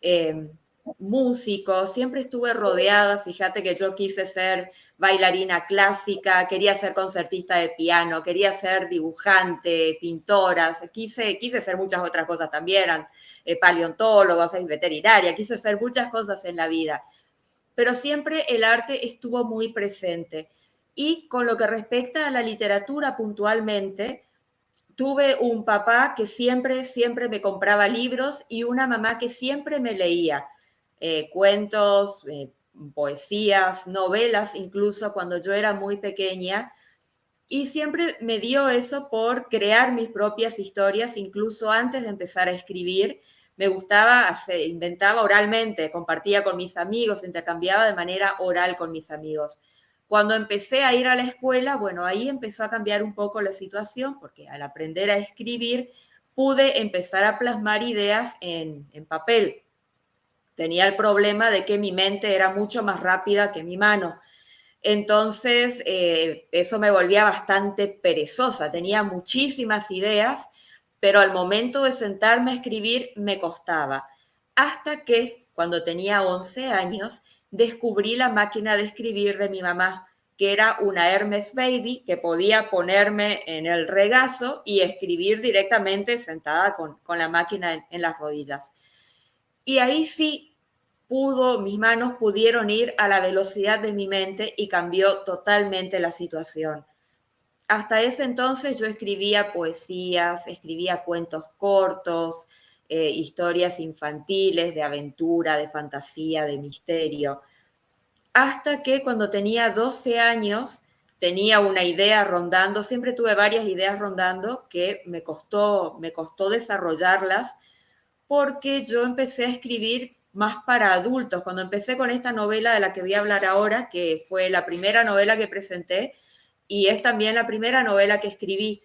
eh, músicos, siempre estuve rodeada. Fíjate que yo quise ser bailarina clásica, quería ser concertista de piano, quería ser dibujante, pintora, quise ser muchas otras cosas también, paleontóloga, veterinaria, quise ser muchas cosas en la vida, pero siempre el arte estuvo muy presente. Y con lo que respecta a la literatura puntualmente, tuve un papá que siempre me compraba libros y una mamá que siempre me leía cuentos, poesías, novelas, incluso cuando yo era muy pequeña. Y siempre me dio eso por crear mis propias historias, incluso antes de empezar a escribir. Me gustaba inventaba oralmente, compartía con mis amigos, intercambiaba de manera oral con mis amigos. Cuando empecé a ir a la escuela, bueno, ahí empezó a cambiar un poco la situación, porque al aprender a escribir pude empezar a plasmar ideas en papel. Tenía el problema de que mi mente era mucho más rápida que mi mano. Entonces, eso me volvía bastante perezosa. Tenía muchísimas ideas, pero al momento de sentarme a escribir me costaba. Hasta que, cuando tenía 11 años, descubrí la máquina de escribir de mi mamá, que era una Hermes Baby, que podía ponerme en el regazo y escribir directamente sentada con la máquina en las rodillas. Y ahí sí mis manos pudieron ir a la velocidad de mi mente y cambió totalmente la situación. Hasta ese entonces yo escribía poesías, escribía cuentos cortos, historias infantiles, de aventura, de fantasía, de misterio. Hasta que cuando tenía 12 años tenía una idea rondando, siempre tuve varias ideas rondando que me costó desarrollarlas, porque yo empecé a escribir más para adultos. Cuando empecé con esta novela de la que voy a hablar ahora, que fue la primera novela que presenté y es también la primera novela que escribí.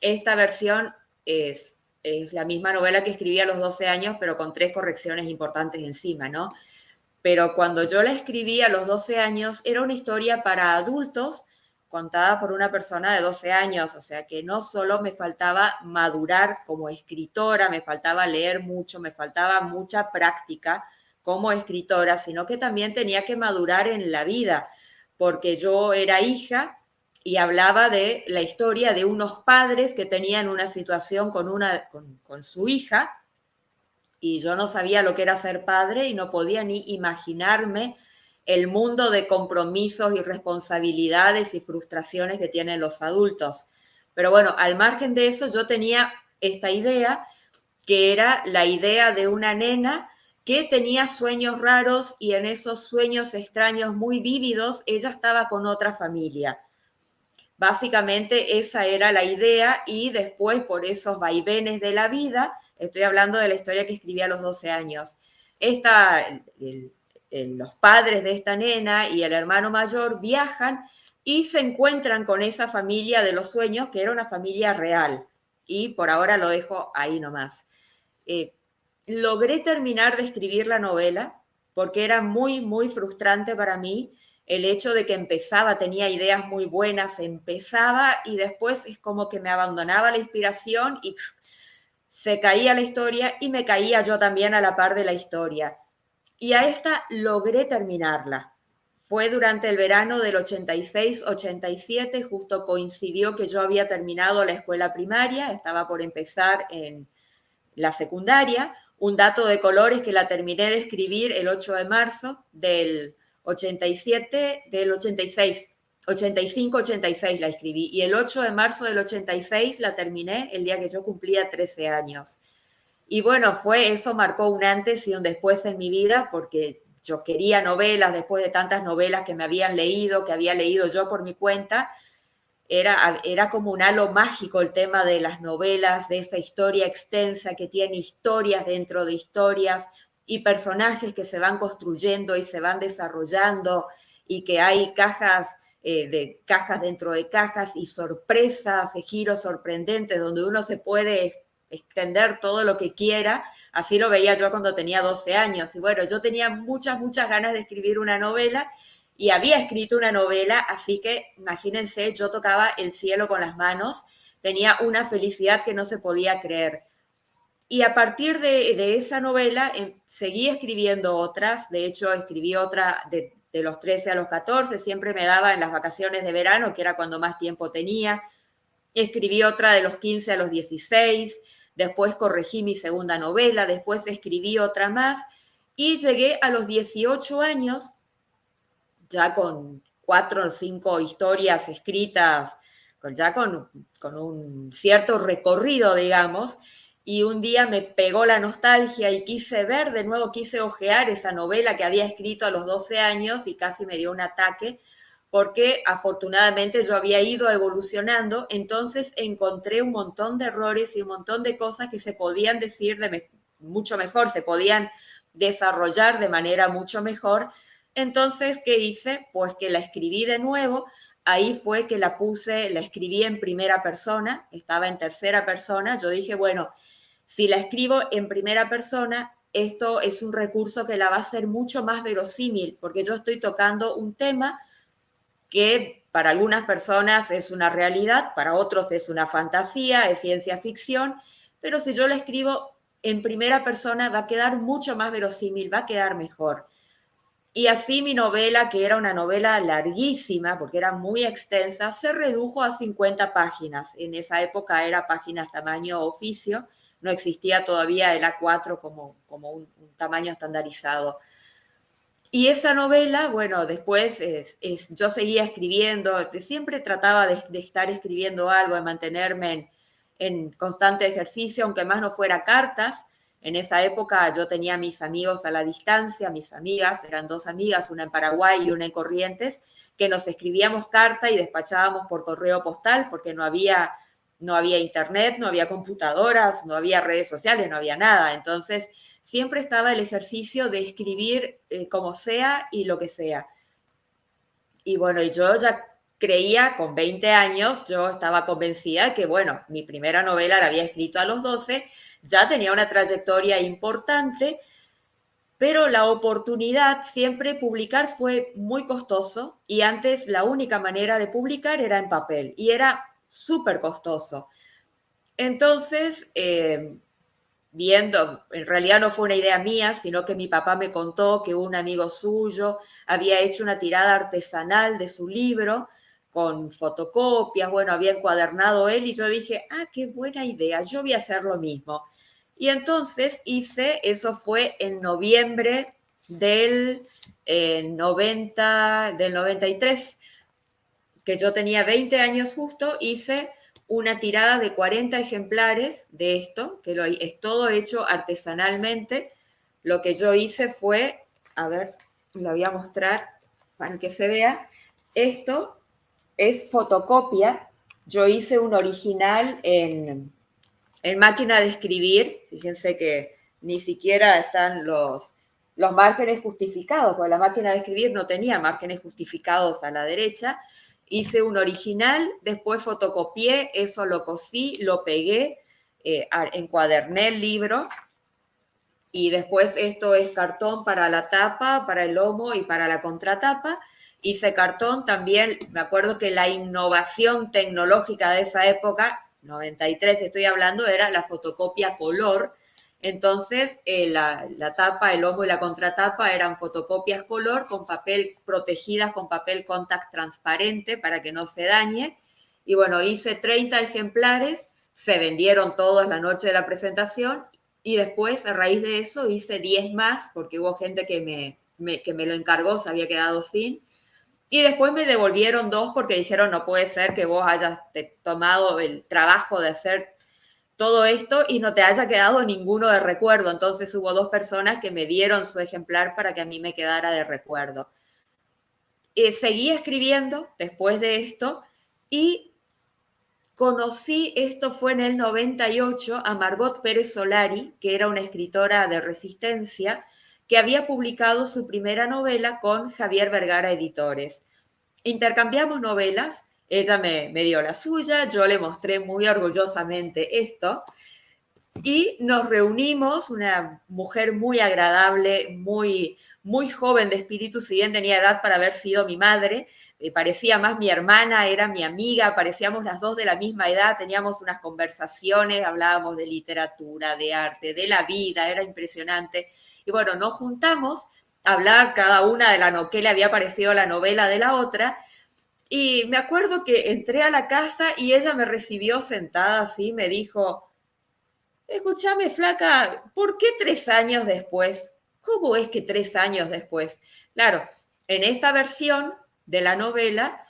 Esta versión es la misma novela que escribí a los 12 años, pero con 3 correcciones importantes encima, ¿no? Pero cuando yo la escribí a los 12 años, era una historia para adultos contada por una persona de 12 años, o sea que no solo me faltaba madurar como escritora, me faltaba leer mucho, me faltaba mucha práctica como escritora, sino que también tenía que madurar en la vida, porque yo era hija y hablaba de la historia de unos padres que tenían una situación con su hija, y yo no sabía lo que era ser padre y no podía ni imaginarme el mundo de compromisos y responsabilidades y frustraciones que tienen los adultos. Pero bueno, al margen de eso, yo tenía esta idea, que era la idea de una nena que tenía sueños raros y en esos sueños extraños muy vívidos ella estaba con otra familia. Básicamente esa era la idea y después por esos vaivenes de la vida, estoy hablando de la historia que escribí a los 12 años, los padres de esta nena y el hermano mayor viajan y se encuentran con esa familia de los sueños, que era una familia real. Y por ahora lo dejo ahí nomás. Eh, Logré terminar de escribir la novela porque era muy frustrante para mí el hecho de que empezaba, tenía ideas muy buenas, empezaba y después es como que me abandonaba la inspiración y se caía la historia y me caía yo también a la par de la historia. Y a esta logré terminarla. Fue durante el verano del 86-87, justo coincidió que yo había terminado la escuela primaria, estaba por empezar en la secundaria. Un dato de color es que la terminé de escribir el 8 de marzo del 87, del 86, 85-86 la escribí, y el 8 de marzo del 86 la terminé el día que yo cumplía 13 años. Y bueno, eso marcó un antes y un después en mi vida, porque yo quería novelas después de tantas novelas que me habían leído, que había leído yo por mi cuenta. Era como un halo mágico el tema de las novelas, de esa historia extensa que tiene historias dentro de historias y personajes que se van construyendo y se van desarrollando, y que hay cajas dentro de cajas y sorpresas y giros sorprendentes donde uno se puede extender todo lo que quiera. Así lo veía yo cuando tenía 12 años. Y bueno, yo tenía muchas ganas de escribir una novela y había escrito una novela, así que imagínense, yo tocaba el cielo con las manos, tenía una felicidad que no se podía creer. Y a partir de esa novela seguí escribiendo otras. De hecho, escribí otra de los 13 a los 14, siempre me daba en las vacaciones de verano, que era cuando más tiempo tenía. Escribí otra de los 15 a los 16, después corregí mi segunda novela, después escribí otra más y llegué a los 18 años, ya con 4 o 5 historias escritas, ya con un cierto recorrido, digamos, y un día me pegó la nostalgia y quise ver de nuevo, quise hojear esa novela que había escrito a los 12 años y casi me dio un ataque, porque afortunadamente yo había ido evolucionando, entonces encontré un montón de errores y un montón de cosas que se podían decir mucho mejor, se podían desarrollar de manera mucho mejor. Entonces, ¿qué hice? Pues que la escribí de nuevo. Ahí fue que la escribí en primera persona, estaba en tercera persona. Yo dije, bueno, si la escribo en primera persona, esto es un recurso que la va a hacer mucho más verosímil, porque yo estoy tocando un tema que para algunas personas es una realidad, para otros es una fantasía, es ciencia ficción, pero si yo la escribo en primera persona va a quedar mucho más verosímil, va a quedar mejor. Y así mi novela, que era una novela larguísima, porque era muy extensa, se redujo a 50 páginas. En esa época era páginas tamaño oficio, no existía todavía el A4 como un tamaño estandarizado. Y esa novela, bueno, después yo seguía escribiendo, siempre trataba de estar escribiendo algo, de mantenerme en constante ejercicio, aunque más no fuera cartas. En esa época yo tenía mis amigos a la distancia, mis amigas, eran 2 amigas, una en Paraguay y una en Corrientes, que nos escribíamos carta y despachábamos por correo postal, porque no había internet, no había computadoras, no había redes sociales, no había nada. Entonces, siempre estaba el ejercicio de escribir como sea y lo que sea. Y bueno, y yo ya creía, con 20 años, yo estaba convencida que, bueno, mi primera novela la había escrito a los 12, ya tenía una trayectoria importante, pero la oportunidad, siempre publicar fue muy costoso y antes la única manera de publicar era en papel y era súper costoso. Entonces, viendo, en realidad no fue una idea mía, sino que mi papá me contó que un amigo suyo había hecho una tirada artesanal de su libro con fotocopias, bueno, había encuadernado él y yo dije, ah, qué buena idea, yo voy a hacer lo mismo. Y entonces eso fue en noviembre del, del 93, que yo tenía 20 años justo, hice una tirada de 40 ejemplares de esto, que es todo hecho artesanalmente. Lo que yo hice fue, a ver, lo voy a mostrar para que se vea. Esto es fotocopia. Yo hice un original en máquina de escribir. Fíjense que ni siquiera están los márgenes justificados, porque la máquina de escribir no tenía márgenes justificados a la derecha. Hice un original, después fotocopié, eso lo cosí, lo pegué, encuaderné el libro y después esto es cartón para la tapa, para el lomo y para la contratapa. Hice cartón también, me acuerdo que la innovación tecnológica de esa época, 93 estoy hablando, era la fotocopia color. Entonces, la tapa, el lomo y la contratapa eran fotocopias color con papel protegidas con papel contact transparente para que no se dañe. Y bueno, hice 30 ejemplares, se vendieron todos la noche de la presentación y después, a raíz de eso, hice 10 más porque hubo gente que me lo encargó, se había quedado sin. Y después me devolvieron 2 porque dijeron, no puede ser que vos hayas tomado el trabajo de hacer todo esto y no te haya quedado ninguno de recuerdo. Entonces hubo 2 personas que me dieron su ejemplar para que a mí me quedara de recuerdo. Seguí escribiendo después de esto y conocí, esto fue en el 98, a Margot Pérez Solari, que era una escritora de Resistencia, que había publicado su primera novela con Javier Vergara Editores. Intercambiamos novelas, ella me dio la suya, yo le mostré muy orgullosamente esto, Y nos reunimos, una mujer muy agradable, muy joven de espíritu, si bien tenía edad para haber sido mi madre, parecía más mi hermana, era mi amiga, parecíamos las dos de la misma edad, teníamos unas conversaciones, hablábamos de literatura, de arte, de la vida, era impresionante. Y bueno, nos juntamos a hablar cada una de qué le había parecido la novela de la otra, y me acuerdo que entré a la casa y ella me recibió sentada así, me dijo: escúchame, flaca, ¿por qué 3 años después? ¿Cómo es que 3 años después? Claro, en esta versión de la novela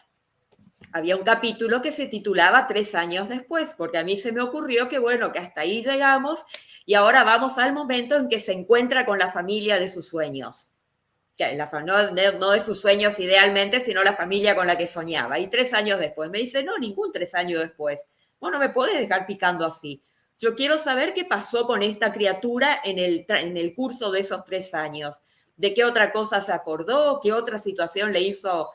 había un capítulo que se titulaba 3 años después, porque a mí se me ocurrió que, bueno, que hasta ahí llegamos y ahora vamos al momento en que se encuentra con la familia de sus sueños. No de sus sueños idealmente, sino la familia con la que soñaba. Y 3 años después me dice: no, ningún 3 años después. Bueno, me puedes dejar picando así. Yo quiero saber qué pasó con esta criatura en el curso de esos 3 años. ¿De qué otra cosa se acordó? ¿Qué otra situación le hizo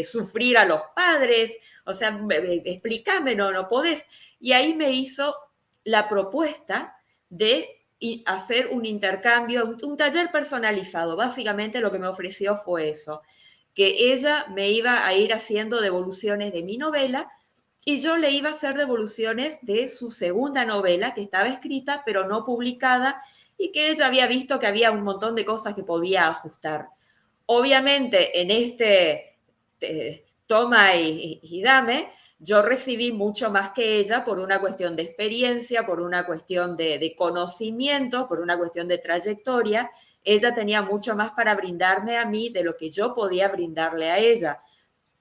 sufrir a los padres? O sea, explícame, no podés. Y ahí me hizo la propuesta de hacer un intercambio, un taller personalizado. Básicamente lo que me ofreció fue eso, que ella me iba a ir haciendo devoluciones de mi novela y yo le iba a hacer devoluciones de su segunda novela, que estaba escrita pero no publicada, y que ella había visto que había un montón de cosas que podía ajustar. Obviamente, en este toma y dame, yo recibí mucho más que ella por una cuestión de experiencia, por una cuestión de conocimiento, por una cuestión de trayectoria. Ella tenía mucho más para brindarme a mí de lo que yo podía brindarle a ella.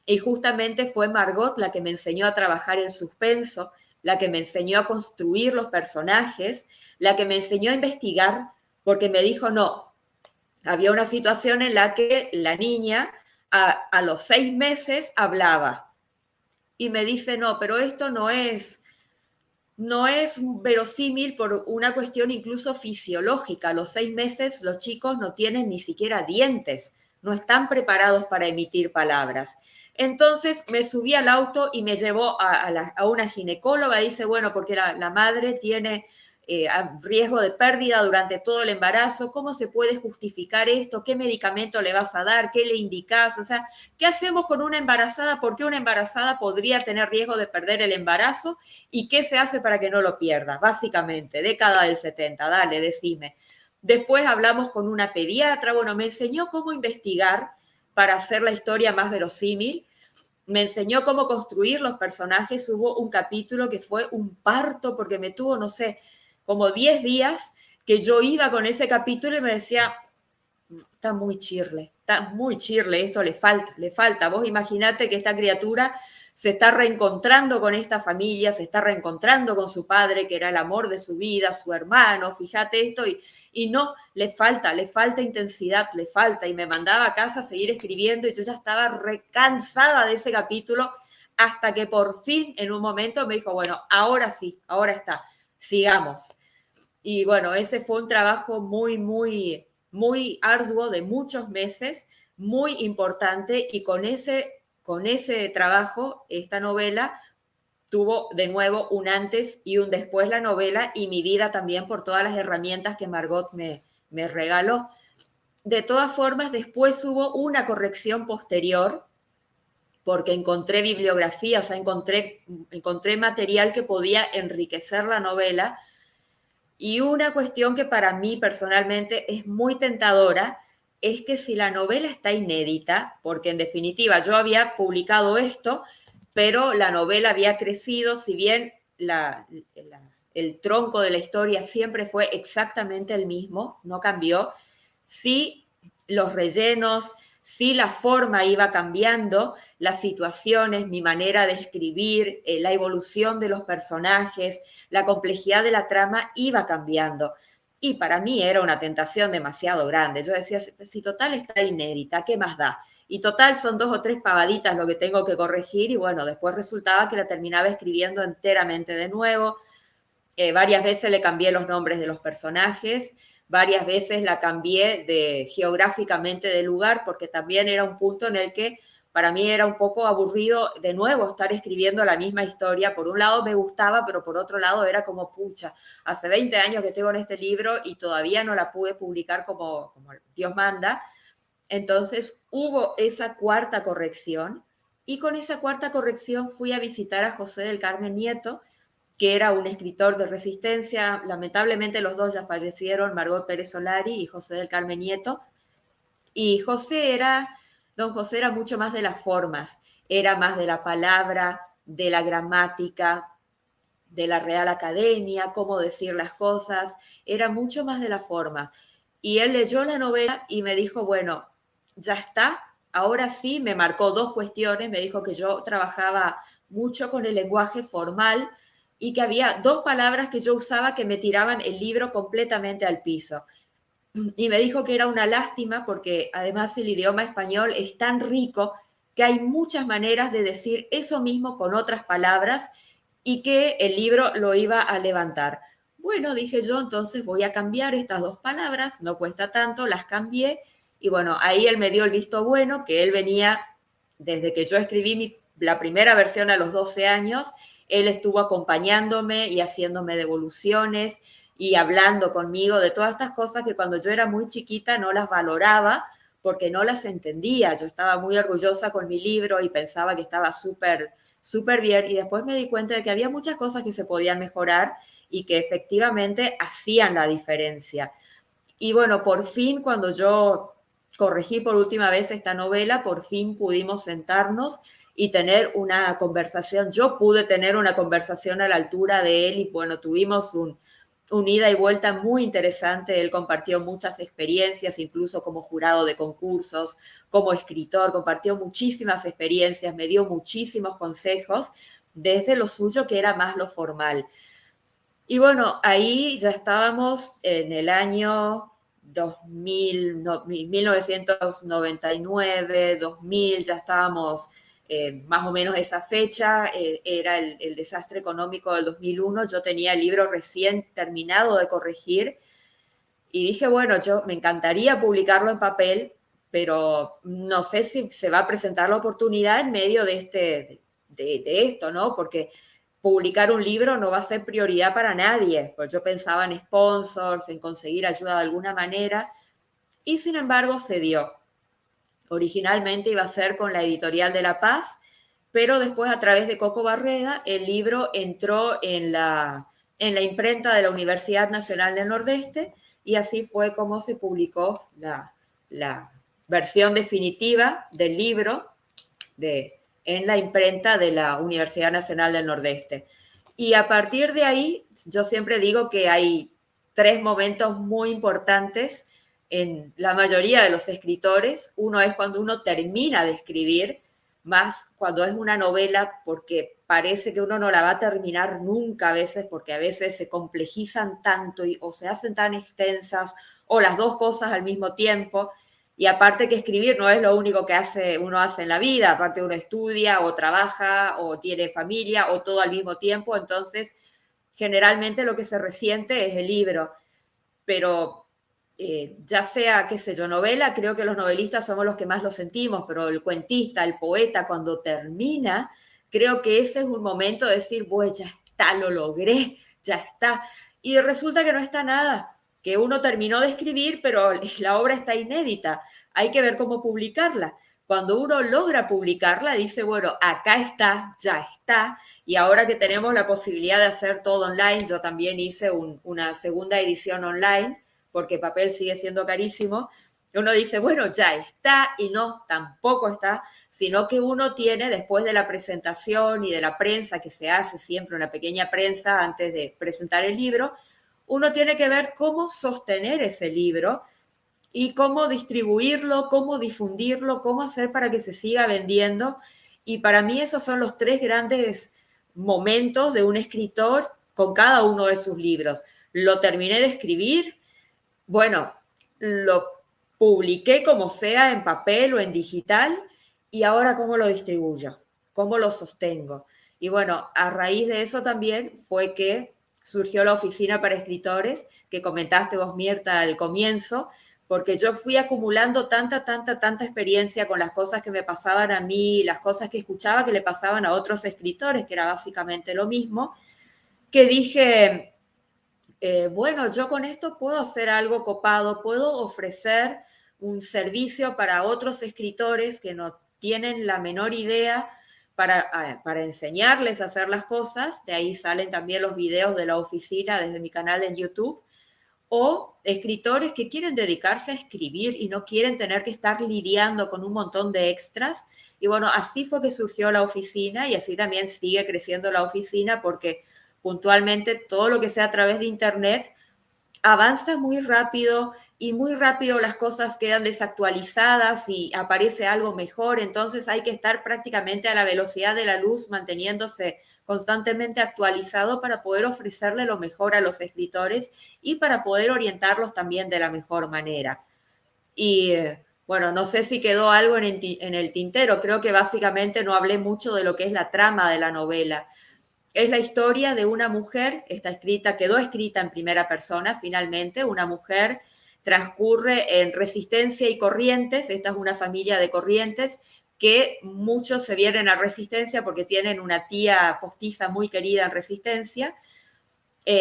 Y justamente fue Margot la que me enseñó a trabajar el suspenso, la que me enseñó a construir los personajes, la que me enseñó a investigar, porque me dijo: no, había una situación en la que la niña a los 6 meses hablaba. Y me dice: no, pero esto no es verosímil por una cuestión incluso fisiológica. A los 6 meses los chicos no tienen ni siquiera dientes, no están preparados para emitir palabras. Entonces me subí al auto y me llevó a una ginecóloga. Dice: bueno, porque la madre tiene riesgo de pérdida durante todo el embarazo. ¿Cómo se puede justificar esto? ¿Qué medicamento le vas a dar? ¿Qué le indicás? O sea, ¿qué hacemos con una embarazada? ¿Por qué una embarazada podría tener riesgo de perder el embarazo? ¿Y qué se hace para que no lo pierda? Básicamente, década del 70, dale, decime. Después hablamos con una pediatra, bueno, me enseñó cómo investigar para hacer la historia más verosímil, me enseñó cómo construir los personajes. Hubo un capítulo que fue un parto porque me tuvo, no sé, como 10 días que yo iba con ese capítulo y me decía: está muy chirle, esto le falta, le falta. Vos imaginate que esta criatura se está reencontrando con esta familia, se está reencontrando con su padre, que era el amor de su vida, su hermano, fíjate esto, y no, le falta intensidad, le falta, y me mandaba a casa a seguir escribiendo, y yo ya estaba recansada de ese capítulo, hasta que por fin, en un momento, me dijo: bueno, ahora sí, ahora está, sigamos. Y bueno, ese fue un trabajo muy arduo de muchos meses, muy importante, y con ese trabajo, esta novela tuvo de nuevo un antes y un después, la novela, y mi vida también, por todas las herramientas que Margot me regaló. De todas formas, después hubo una corrección posterior, porque encontré bibliografía, o sea, encontré material que podía enriquecer la novela. Y una cuestión que para mí personalmente es muy tentadora es que si la novela está inédita, porque en definitiva yo había publicado esto, pero la novela había crecido, si bien el tronco de la historia siempre fue exactamente el mismo, no cambió, sí los rellenos, sí la forma iba cambiando, las situaciones, mi manera de escribir, la evolución de los personajes, la complejidad de la trama iba cambiando. Y para mí era una tentación demasiado grande. Yo decía: si total está inédita, ¿qué más da? Y total son 2 o 3 pavaditas lo que tengo que corregir, y bueno, después resultaba que la terminaba escribiendo enteramente de nuevo. Varias veces le cambié los nombres de los personajes, varias veces la cambié geográficamente de lugar, porque también era un punto en el que para mí era un poco aburrido de nuevo estar escribiendo la misma historia. Por un lado me gustaba, pero por otro lado era como, pucha, hace 20 años que tengo en este libro y todavía no la pude publicar como Dios manda. Entonces hubo esa cuarta corrección y con esa cuarta corrección fui a visitar a José del Carmen Nieto, que era un escritor de resistencia. Lamentablemente los dos ya fallecieron, Margot Pérez Solari y José del Carmen Nieto. Y don José era mucho más de las formas, era más de la palabra, de la gramática, de la Real Academia, cómo decir las cosas, era mucho más de la forma. Y él leyó la novela y me dijo, bueno, ya está, ahora sí, me marcó dos cuestiones, me dijo que yo trabajaba mucho con el lenguaje formal y que había dos palabras que yo usaba que me tiraban el libro completamente al piso. Y me dijo que era una lástima porque además el idioma español es tan rico que hay muchas maneras de decir eso mismo con otras palabras y que el libro lo iba a levantar. Bueno, dije yo, entonces voy a cambiar estas dos palabras, no cuesta tanto, las cambié y bueno, ahí él me dio el visto bueno, que él venía desde que yo escribí la primera versión a los 12 años, él estuvo acompañándome y haciéndome devoluciones y hablando conmigo de todas estas cosas que cuando yo era muy chiquita no las valoraba porque no las entendía. Yo estaba muy orgullosa con mi libro y pensaba que estaba súper bien y después me di cuenta de que había muchas cosas que se podían mejorar y que efectivamente hacían la diferencia. Y bueno, por fin cuando yo corregí por última vez esta novela, por fin pudimos sentarnos y tener una conversación. Yo pude tener una conversación a la altura de él y bueno, tuvimos un ida y vuelta muy interesante. Él compartió muchas experiencias, incluso como jurado de concursos, como escritor, compartió muchísimas experiencias, me dio muchísimos consejos desde lo suyo que era más lo formal. Y bueno, ahí ya estábamos en el año 2000, no, 1999, 2000, ya estábamos más o menos esa fecha, era el desastre económico del 2001, yo tenía el libro recién terminado de corregir y dije, bueno, yo me encantaría publicarlo en papel, pero no sé si se va a presentar la oportunidad en medio de esto, ¿no? Porque publicar un libro no va a ser prioridad para nadie, pues yo pensaba en sponsors, en conseguir ayuda de alguna manera, y sin embargo se dio. Originalmente iba a ser con la Editorial de La Paz, pero después a través de Coco Barreda el libro entró en la imprenta de la Universidad Nacional del Nordeste y así fue como se publicó la versión definitiva del libro en la imprenta de la Universidad Nacional del Nordeste. Y a partir de ahí, yo siempre digo que hay tres momentos muy importantes en la mayoría de los escritores. Uno es cuando uno termina de escribir, más cuando es una novela, porque parece que uno no la va a terminar nunca a veces, porque a veces se complejizan tanto o se hacen tan extensas, o las dos cosas al mismo tiempo. Y aparte que escribir no es lo único que uno hace en la vida, aparte uno estudia o trabaja o tiene familia o todo al mismo tiempo, entonces generalmente lo que se resiente es el libro, pero ya sea, qué sé yo, novela, creo que los novelistas somos los que más lo sentimos, pero el cuentista, el poeta, cuando termina, creo que ese es un momento de decir, pues ya está, lo logré, ya está. Y resulta que no está nada, que uno terminó de escribir, pero la obra está inédita, hay que ver cómo publicarla. Cuando uno logra publicarla, dice, bueno, acá está, ya está, y ahora que tenemos la posibilidad de hacer todo online, yo también hice una segunda edición online, porque papel sigue siendo carísimo, uno dice, bueno, ya está, y no, tampoco está, sino que uno tiene, después de la presentación y de la prensa, que se hace siempre una pequeña prensa antes de presentar el libro, uno tiene que ver cómo sostener ese libro y cómo distribuirlo, cómo difundirlo, cómo hacer para que se siga vendiendo. Y para mí esos son los tres grandes momentos de un escritor con cada uno de sus libros. Lo terminé de escribir, bueno, lo publiqué como sea en papel o en digital y ahora cómo lo distribuyo, cómo lo sostengo. Y bueno, a raíz de eso también fue que surgió la Oficina para Escritores, que comentaste vos, Mirta, al comienzo, porque yo fui acumulando tanta experiencia con las cosas que me pasaban a mí, las cosas que escuchaba que le pasaban a otros escritores, que era básicamente lo mismo, que dije, bueno, yo con esto puedo hacer algo copado, puedo ofrecer un servicio para otros escritores que no tienen la menor idea para enseñarles a hacer las cosas. De ahí salen también los videos de la oficina desde mi canal en YouTube. O escritores que quieren dedicarse a escribir y no quieren tener que estar lidiando con un montón de extras. Y bueno, así fue que surgió la oficina y así también sigue creciendo la oficina porque puntualmente todo lo que sea a través de Internet avanza muy rápido y muy rápido las cosas quedan desactualizadas y aparece algo mejor, entonces hay que estar prácticamente a la velocidad de la luz, manteniéndose constantemente actualizado para poder ofrecerle lo mejor a los escritores y para poder orientarlos también de la mejor manera. Y bueno, no sé si quedó algo en el tintero, creo que básicamente no hablé mucho de lo que es la trama de la novela. Es la historia de una mujer, quedó escrita en primera persona finalmente, una mujer transcurre en Resistencia y Corrientes, esta es una familia de Corrientes, que muchos se vienen a Resistencia porque tienen una tía postiza muy querida en Resistencia,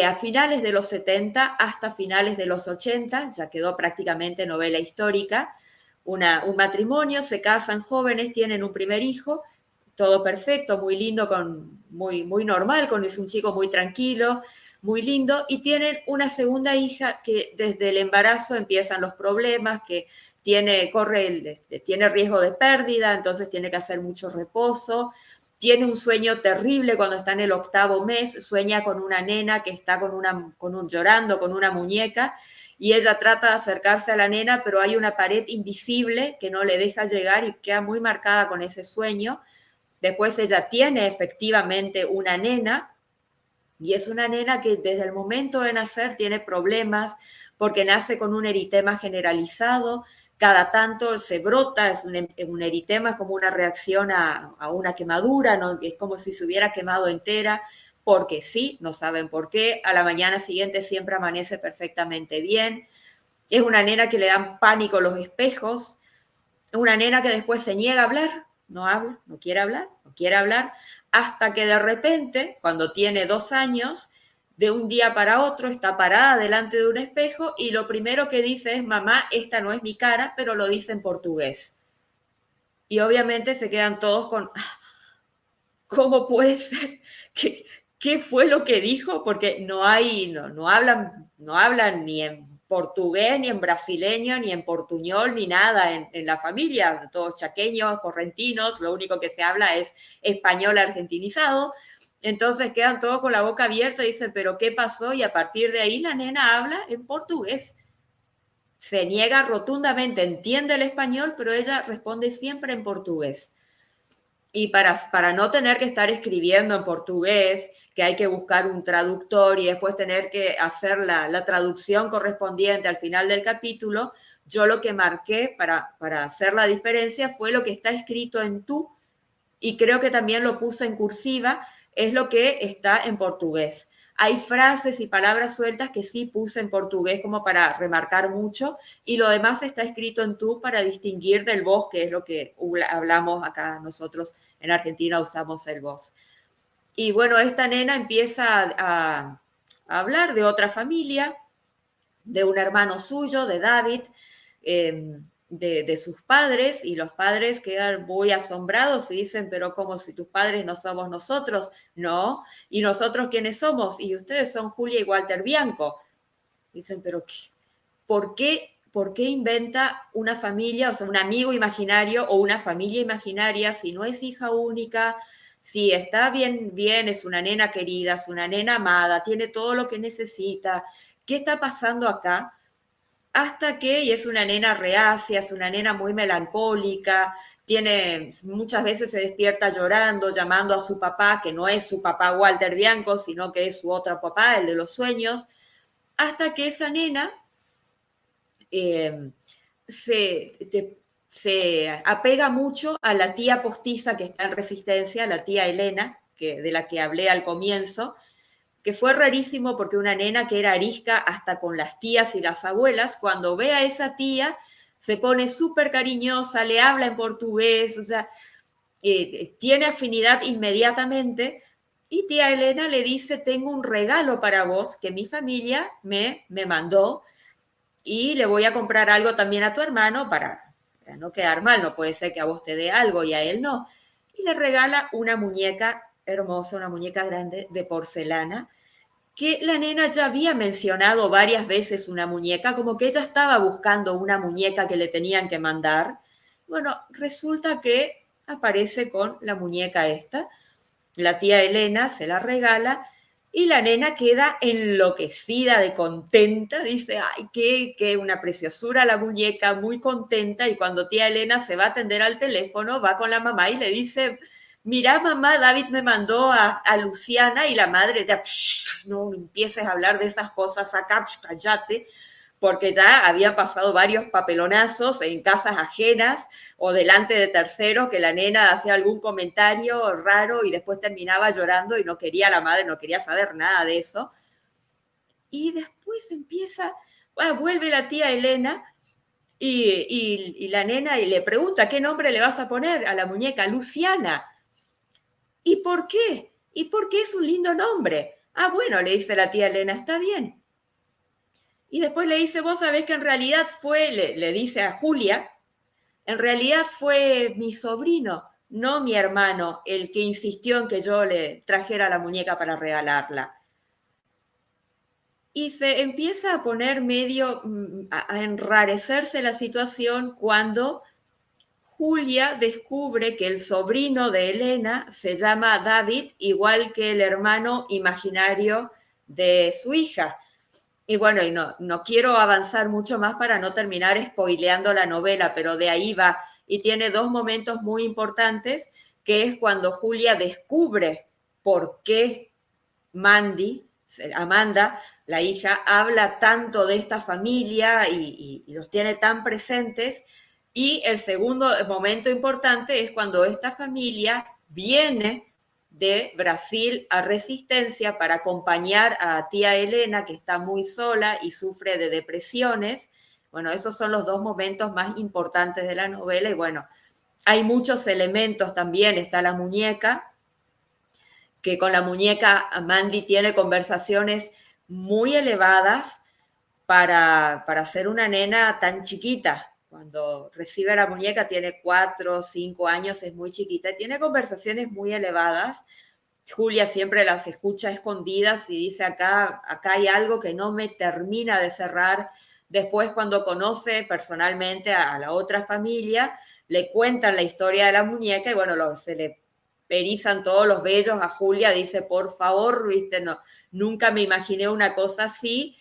a finales de los 70 hasta finales de los 80, ya quedó prácticamente novela histórica, un matrimonio, se casan jóvenes, tienen un primer hijo, todo perfecto, muy lindo, muy normal, es un chico muy tranquilo, muy lindo, y tienen una segunda hija que desde el embarazo empiezan los problemas, que tiene riesgo de pérdida, entonces tiene que hacer mucho reposo, tiene un sueño terrible cuando está en el 8º mes, sueña con una nena que está llorando con una muñeca, y ella trata de acercarse a la nena, pero hay una pared invisible que no le deja llegar y queda muy marcada con ese sueño. Después ella tiene efectivamente una nena, y es una nena que desde el momento de nacer tiene problemas porque nace con un eritema generalizado, cada tanto se brota, es un eritema, es como una reacción a una quemadura, ¿no? Es como si se hubiera quemado entera, porque sí, no saben por qué, a la mañana siguiente siempre amanece perfectamente bien. Es una nena que le dan pánico los espejos, una nena que después se niega a hablar, no habla, no quiere hablar, hasta que de repente, cuando tiene 2 años, de un día para otro está parada delante de un espejo y lo primero que dice es, mamá, esta no es mi cara, pero lo dice en portugués. Y obviamente se quedan todos con, ¿cómo puede ser? ¿Qué fue lo que dijo? Porque no hablan ni en portugués, ni en brasileño, ni en portuñol, ni nada en la familia, todos chaqueños, correntinos, lo único que se habla es español argentinizado. Entonces quedan todos con la boca abierta y dicen, ¿pero qué pasó? Y a partir de ahí la nena habla en portugués. Se niega rotundamente, entiende el español, pero ella responde siempre en portugués. Y para no tener que estar escribiendo en portugués, que hay que buscar un traductor y después tener que hacer la traducción correspondiente al final del capítulo, yo lo que marqué para hacer la diferencia fue lo que está escrito en tú, y creo que también lo puse en cursiva, es lo que está en portugués. Hay frases y palabras sueltas que sí puse en portugués como para remarcar mucho, y lo demás está escrito en tú para distinguir del vos, que es lo que hablamos acá nosotros en Argentina, usamos el vos. Y bueno, esta nena empieza a hablar de otra familia, de un hermano suyo, de David, de sus padres, y los padres quedan muy asombrados y dicen, pero como si tus padres no somos nosotros. No, ¿y nosotros quiénes somos? Y ustedes son Julia y Walter Bianco. Dicen, pero ¿por qué inventa una familia, o sea, un amigo imaginario o una familia imaginaria si no es hija única? Si está bien, es una nena querida, es una nena amada, tiene todo lo que necesita. ¿Qué está pasando acá? Hasta que, y es una nena reacia, es una nena muy melancólica, muchas veces se despierta llorando, llamando a su papá, que no es su papá Walter Bianco, sino que es su otro papá, el de los sueños, hasta que esa nena eh, se apega mucho a la tía postiza que está en Resistencia, la tía Elena, de la que hablé al comienzo, que fue rarísimo porque una nena que era arisca hasta con las tías y las abuelas, cuando ve a esa tía, se pone súper cariñosa, le habla en portugués, o sea, tiene afinidad inmediatamente. Y tía Elena le dice, tengo un regalo para vos que mi familia me mandó y le voy a comprar algo también a tu hermano para no quedar mal, no puede ser que a vos te dé algo y a él no. Y le regala una muñeca hermosa, una muñeca grande de porcelana, que la nena ya había mencionado varias veces una muñeca, como que ella estaba buscando una muñeca que le tenían que mandar. Bueno, resulta que aparece con la muñeca esta, la tía Elena se la regala y la nena queda enloquecida de contenta, dice, ay, qué una preciosura la muñeca, muy contenta, y cuando tía Elena se va a atender al teléfono, va con la mamá y le dice, mira mamá, David me mandó a Luciana, y la madre ya, no empieces a hablar de esas cosas acá, cállate, porque ya habían pasado varios papelonazos en casas ajenas o delante de terceros que la nena hacía algún comentario raro y después terminaba llorando y no quería la madre, no quería saber nada de eso. Y después empieza, bueno, vuelve la tía Elena y la nena y le pregunta, ¿qué nombre le vas a poner a la muñeca? Luciana. ¿Y por qué? ¿Y por qué es un lindo nombre? Ah, bueno, le dice la tía Elena, está bien. Y después le dice, vos sabés que en realidad fue, le dice a Julia, en realidad fue mi sobrino, no mi hermano, el que insistió en que yo le trajera la muñeca para regalarla. Y se empieza a poner medio, a enrarecerse la situación cuando Julia descubre que el sobrino de Elena se llama David, igual que el hermano imaginario de su hija. Y bueno, y no quiero avanzar mucho más para no terminar spoileando la novela, pero de ahí va. Y tiene dos momentos muy importantes, que es cuando Julia descubre por qué Amanda, la hija, habla tanto de esta familia y los tiene tan presentes. Y el segundo momento importante es cuando esta familia viene de Brasil a Resistencia para acompañar a tía Elena, que está muy sola y sufre de depresiones. Bueno, esos son los dos momentos más importantes de la novela y bueno, hay muchos elementos también, está la muñeca, que con la muñeca Mandy tiene conversaciones muy elevadas para ser una nena tan chiquita. Cuando recibe la muñeca tiene 4 o 5 años, es muy chiquita y tiene conversaciones muy elevadas. Julia siempre las escucha escondidas y dice, acá hay algo que no me termina de cerrar. Después, cuando conoce personalmente a la otra familia, le cuentan la historia de la muñeca y bueno, se le erizan todos los vellos a Julia, dice, por favor, viste, no, nunca me imaginé una cosa así.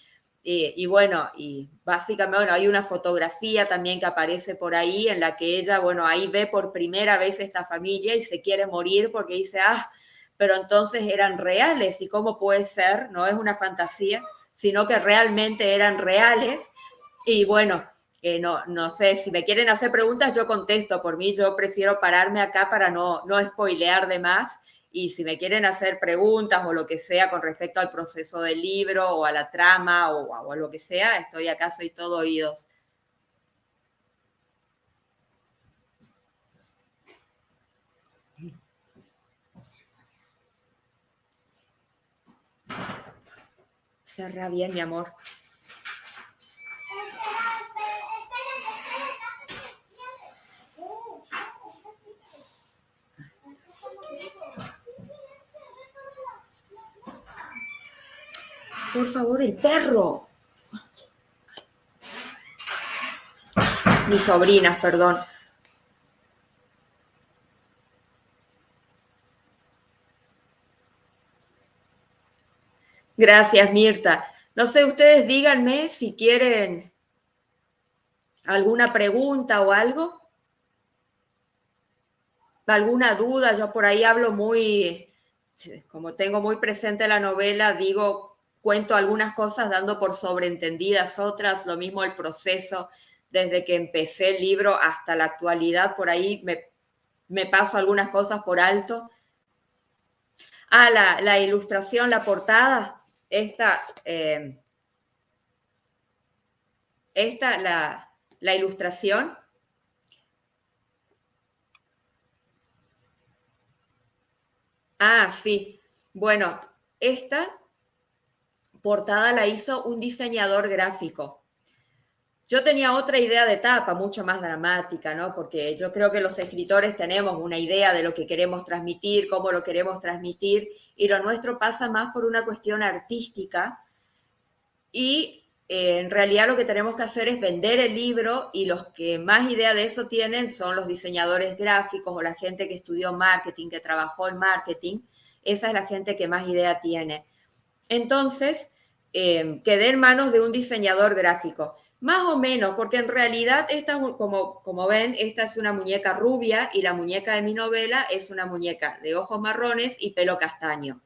Y bueno, y básicamente, bueno, hay una fotografía también que aparece por ahí en la que ella, bueno, ahí ve por primera vez esta familia y se quiere morir porque dice, pero entonces eran reales y cómo puede ser, no es una fantasía, sino que realmente eran reales. Y bueno, no sé, si me quieren hacer preguntas yo contesto, por mí yo prefiero pararme acá para no spoilear de más. Y si me quieren hacer preguntas o lo que sea con respecto al proceso del libro o a la trama o a lo que sea, estoy acá, soy todo oídos. Cerra bien, mi amor. Por favor, el perro. Mis sobrinas, perdón. Gracias, Mirta. No sé, ustedes díganme si quieren alguna pregunta o algo. ¿Alguna duda? Yo por ahí hablo muy, como tengo muy presente la novela, digo, cuento algunas cosas dando por sobreentendidas otras, lo mismo el proceso desde que empecé el libro hasta la actualidad, por ahí me paso algunas cosas por alto. La ilustración, la portada. la ilustración. Ah, sí. Bueno, esta portada la hizo un diseñador gráfico. Yo tenía otra idea de tapa, mucho más dramática, ¿no? Porque yo creo que los escritores tenemos una idea de lo que queremos transmitir, cómo lo queremos transmitir, y lo nuestro pasa más por una cuestión artística. Y en realidad lo que tenemos que hacer es vender el libro, y los que más idea de eso tienen son los diseñadores gráficos o la gente que estudió marketing, que trabajó en marketing. Esa es la gente que más idea tiene. Entonces, quedé en manos de un diseñador gráfico. Más o menos, porque en realidad, esta, como ven, esta es una muñeca rubia y la muñeca de mi novela es una muñeca de ojos marrones y pelo castaño.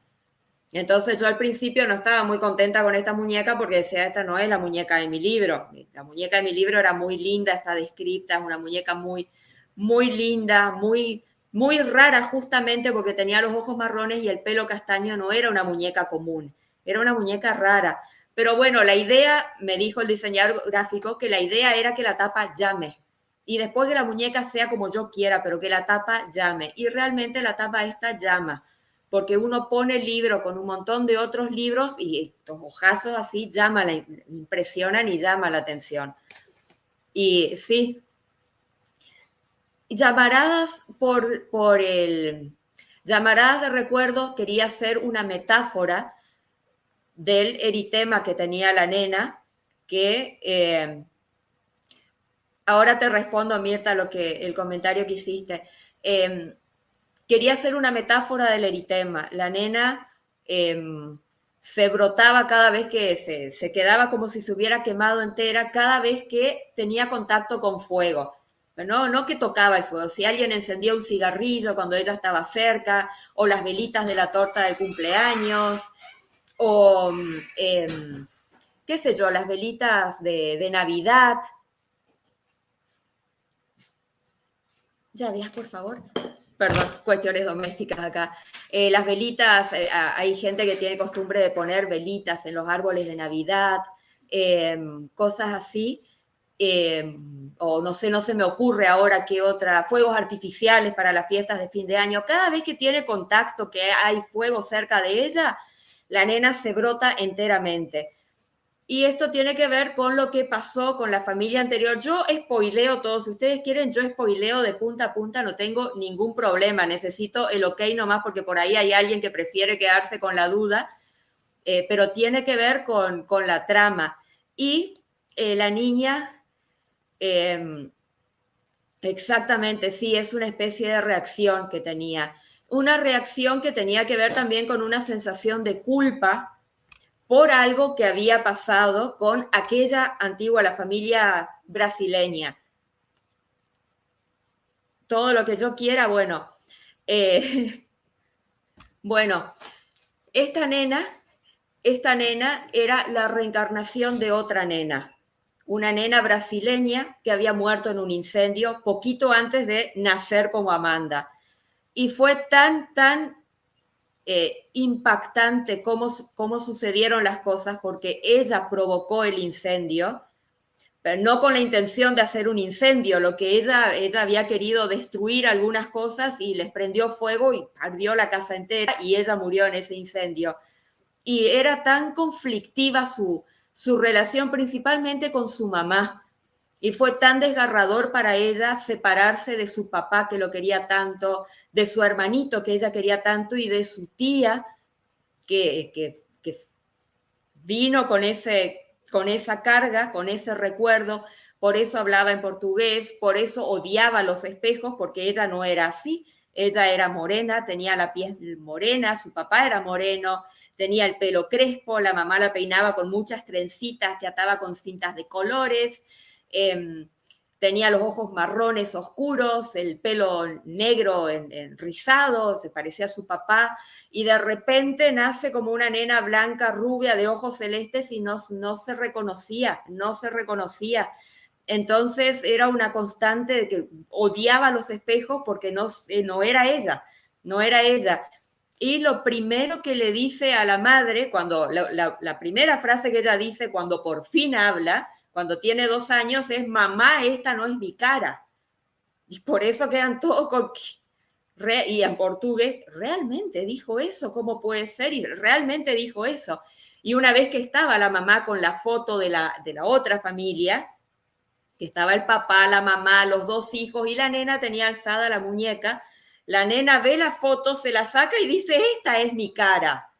Entonces yo al principio no estaba muy contenta con esta muñeca porque decía, esta no es la muñeca de mi libro. La muñeca de mi libro era muy linda, está descrita, es una muñeca muy, muy linda, muy, muy rara justamente porque tenía los ojos marrones y el pelo castaño. No era una muñeca común, era una muñeca rara. Pero bueno, la idea, me dijo el diseñador gráfico, que la idea era que la tapa llame. Y después que la muñeca sea como yo quiera, pero que la tapa llame. Y realmente la tapa esta llama, porque uno pone el libro con un montón de otros libros y estos ojazos así impresionan y llama la atención. Y sí, llamaradas llamaradas de recuerdos quería hacer una metáfora del eritema que tenía la nena, que ahora te respondo, Mirta, el comentario que hiciste. Quería hacer una metáfora del eritema. La nena se brotaba cada vez que se quedaba como si se hubiera quemado entera, cada vez que tenía contacto con fuego. No que tocaba el fuego, si alguien encendía un cigarrillo cuando ella estaba cerca, o las velitas de la torta del cumpleaños, o qué sé yo, las velitas de Navidad. Ya veas, por favor. Perdón, cuestiones domésticas acá. Las velitas, hay gente que tiene costumbre de poner velitas en los árboles de Navidad, cosas así. O no sé, no se me ocurre ahora qué otra, fuegos artificiales para las fiestas de fin de año. Cada vez que tiene contacto, que hay fuego cerca de ella, la nena se brota enteramente. Y esto tiene que ver con lo que pasó con la familia anterior. Yo spoileo todo, si ustedes quieren, yo spoileo de punta a punta, no tengo ningún problema. Necesito el ok nomás porque por ahí hay alguien que prefiere quedarse con la duda, pero tiene que ver con la trama. Y la niña, exactamente, sí, es una especie de reacción que tenía. Una reacción que tenía que ver también con una sensación de culpa por algo que había pasado con aquella antigua, la familia brasileña. Todo lo que yo quiera, bueno. Bueno, esta nena era la reencarnación de otra nena, una nena brasileña que había muerto en un incendio poquito antes de nacer como Amanda. Y fue tan impactante cómo sucedieron las cosas, porque ella provocó el incendio, pero no con la intención de hacer un incendio, lo que ella había querido destruir algunas cosas y les prendió fuego y ardió la casa entera y ella murió en ese incendio. Y era tan conflictiva su relación, principalmente con su mamá, y fue tan desgarrador para ella separarse de su papá, que lo quería tanto, de su hermanito, que ella quería tanto, y de su tía, que vino con esa carga, con ese recuerdo. Por eso hablaba en portugués, por eso odiaba los espejos, porque ella no era así. Ella era morena, tenía la piel morena, su papá era moreno, tenía el pelo crespo, la mamá la peinaba con muchas trencitas que ataba con cintas de colores, tenía los ojos marrones oscuros, el pelo negro rizado, se parecía a su papá, y de repente nace como una nena blanca, rubia, de ojos celestes, y no se reconocía. Entonces era una constante de que odiaba los espejos porque no era ella, no era ella. Y lo primero que le dice a la madre, cuando la primera frase que ella dice cuando por fin habla, cuando tiene 2 años, es: mamá, esta no es mi cara. Y por eso quedan todos con... Y en portugués, ¿realmente dijo eso? ¿Cómo puede ser? Y realmente dijo eso. Y una vez que estaba la mamá con la foto de la otra familia, que estaba el papá, la mamá, los 2 hijos, y la nena tenía alzada la muñeca, la nena ve la foto, se la saca y dice: esta es mi cara.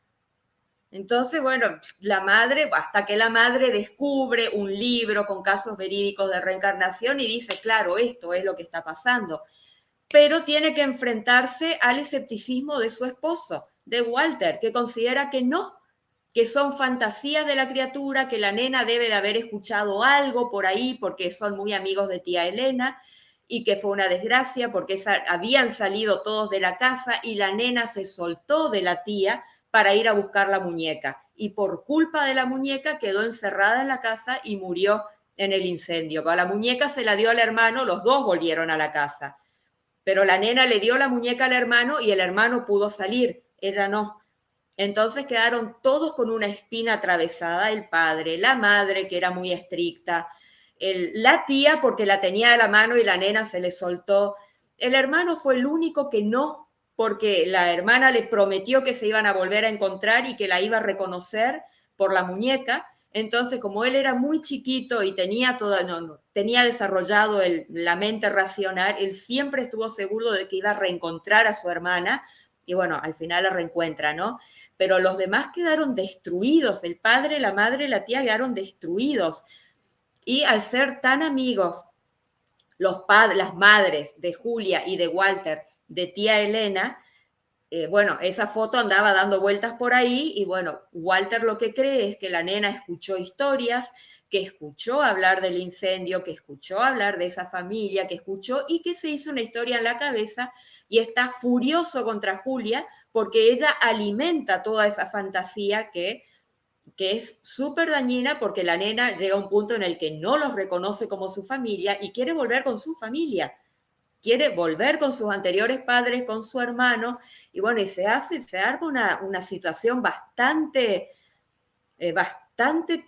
Entonces, bueno, la madre, hasta que la madre descubre un libro con casos verídicos de reencarnación y dice: claro, esto es lo que está pasando. Pero tiene que enfrentarse al escepticismo de su esposo, de Walter, que considera que no, que son fantasías de la criatura, que la nena debe de haber escuchado algo por ahí porque son muy amigos de tía Elena, y que fue una desgracia porque habían salido todos de la casa y la nena se soltó de la tía para ir a buscar la muñeca. Y por culpa de la muñeca quedó encerrada en la casa y murió en el incendio. Pero la muñeca se la dio al hermano, los dos volvieron a la casa. Pero la nena le dio la muñeca al hermano y el hermano pudo salir, ella no. Entonces quedaron todos con una espina atravesada: el padre, la madre, que era muy estricta, la tía porque la tenía de la mano y la nena se le soltó. El hermano fue el único que no, porque la hermana le prometió que se iban a volver a encontrar y que la iba a reconocer por la muñeca. Entonces, como él era muy chiquito y tenía tenía desarrollado la mente racional, él siempre estuvo seguro de que iba a reencontrar a su hermana, y bueno, al final la reencuentra, ¿no? Pero los demás quedaron destruidos, el padre, la madre, la tía quedaron destruidos. Y al ser tan amigos, las madres de Julia y de Walter, de tía Elena, bueno, esa foto andaba dando vueltas por ahí y bueno, Walter lo que cree es que la nena escuchó historias, que escuchó hablar del incendio, que escuchó hablar de esa familia, que escuchó y que se hizo una historia en la cabeza y está furioso contra Julia porque ella alimenta toda esa fantasía que es súper dañina, porque la nena llega a un punto en el que no los reconoce como su familia y quiere volver con su familia, quiere volver con sus anteriores padres, con su hermano, y bueno, y se arma una situación bastante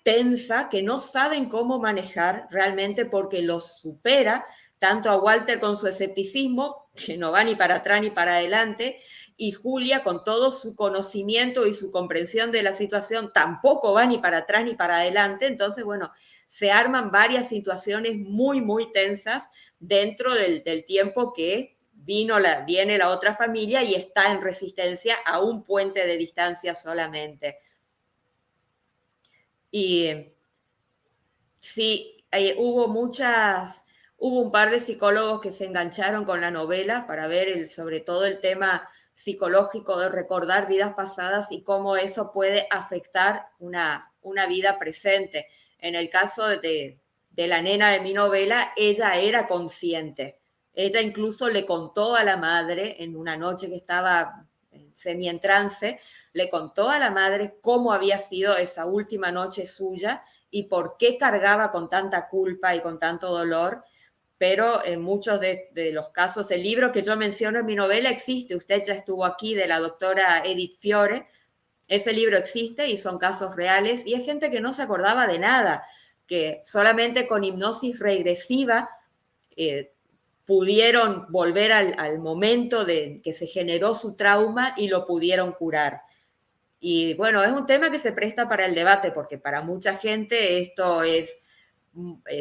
tensa que no saben cómo manejar realmente, porque los supera tanto a Walter con su escepticismo, que no va ni para atrás ni para adelante, y Julia con todo su conocimiento y su comprensión de la situación tampoco va ni para atrás ni para adelante. Entonces, bueno, se arman varias situaciones muy, muy tensas dentro del tiempo que viene la otra familia y está en resistencia a un puente de distancia solamente. Y sí, hubo un par de psicólogos que se engancharon con la novela para ver sobre todo el tema psicológico de recordar vidas pasadas y cómo eso puede afectar una vida presente. En el caso de la nena de mi novela, ella era consciente. Ella incluso le contó a la madre en una noche que estaba semi en trance, le contó a la madre cómo había sido esa última noche suya y por qué cargaba con tanta culpa y con tanto dolor. Pero en muchos de los casos, el libro que yo menciono en mi novela existe, usted ya estuvo aquí, de la doctora Edith Fiore, ese libro existe y son casos reales, y hay gente que no se acordaba de nada, que solamente con hipnosis regresiva pudieron volver al momento de que se generó su trauma y lo pudieron curar. Y bueno, es un tema que se presta para el debate, porque para mucha gente esto es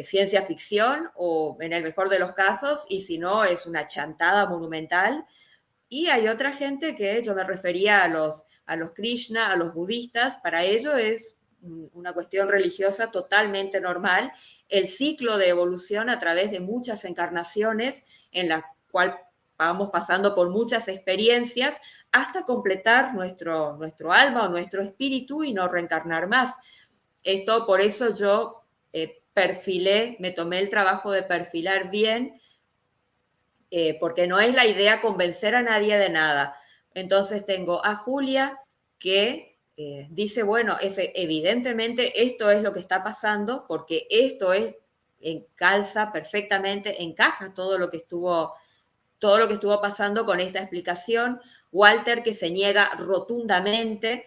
ciencia ficción o en el mejor de los casos, y si no es una chantada monumental. Y hay otra gente que yo me refería a los Krishna, a los budistas, para ellos es una cuestión religiosa totalmente normal, el ciclo de evolución a través de muchas encarnaciones en la cual vamos pasando por muchas experiencias hasta completar nuestro alma o nuestro espíritu y no reencarnar más. Esto, por eso yo me tomé el trabajo de perfilar bien, porque no es la idea convencer a nadie de nada. Entonces tengo a Julia que dice, bueno, evidentemente esto es lo que está pasando, porque esto calza perfectamente, encaja todo lo que estuvo todo lo que estuvo pasando con esta explicación. Walter, que se niega rotundamente,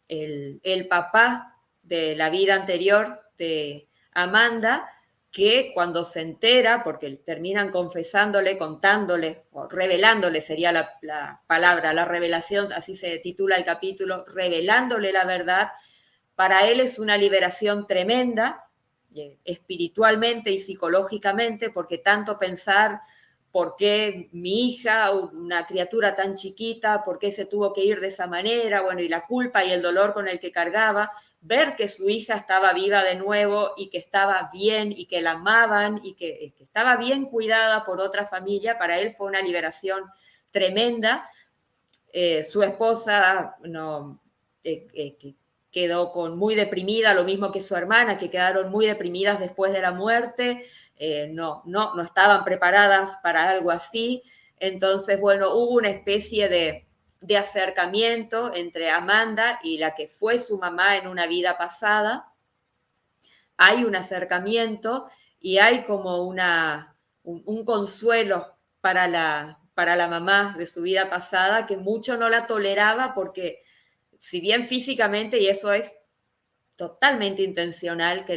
el papá de la vida anterior de Amanda, que cuando se entera, porque terminan confesándole, contándole, o revelándole sería la palabra, la revelación, así se titula el capítulo, revelándole la verdad, para él es una liberación tremenda, espiritualmente y psicológicamente, porque tanto pensar por qué mi hija, una criatura tan chiquita, por qué se tuvo que ir de esa manera, bueno, y la culpa y el dolor con el que cargaba, ver que su hija estaba viva de nuevo y que estaba bien y que la amaban y que estaba bien cuidada por otra familia, para él fue una liberación tremenda. Su esposa no, quedó muy deprimida, lo mismo que su hermana, que quedaron muy deprimidas después de la muerte, no estaban preparadas para algo así. Entonces, bueno, hubo una especie de acercamiento entre Amanda y la que fue su mamá en una vida pasada. Hay un acercamiento y hay como un consuelo para la mamá de su vida pasada, que mucho no la toleraba porque, si bien físicamente, y eso es totalmente intencional, que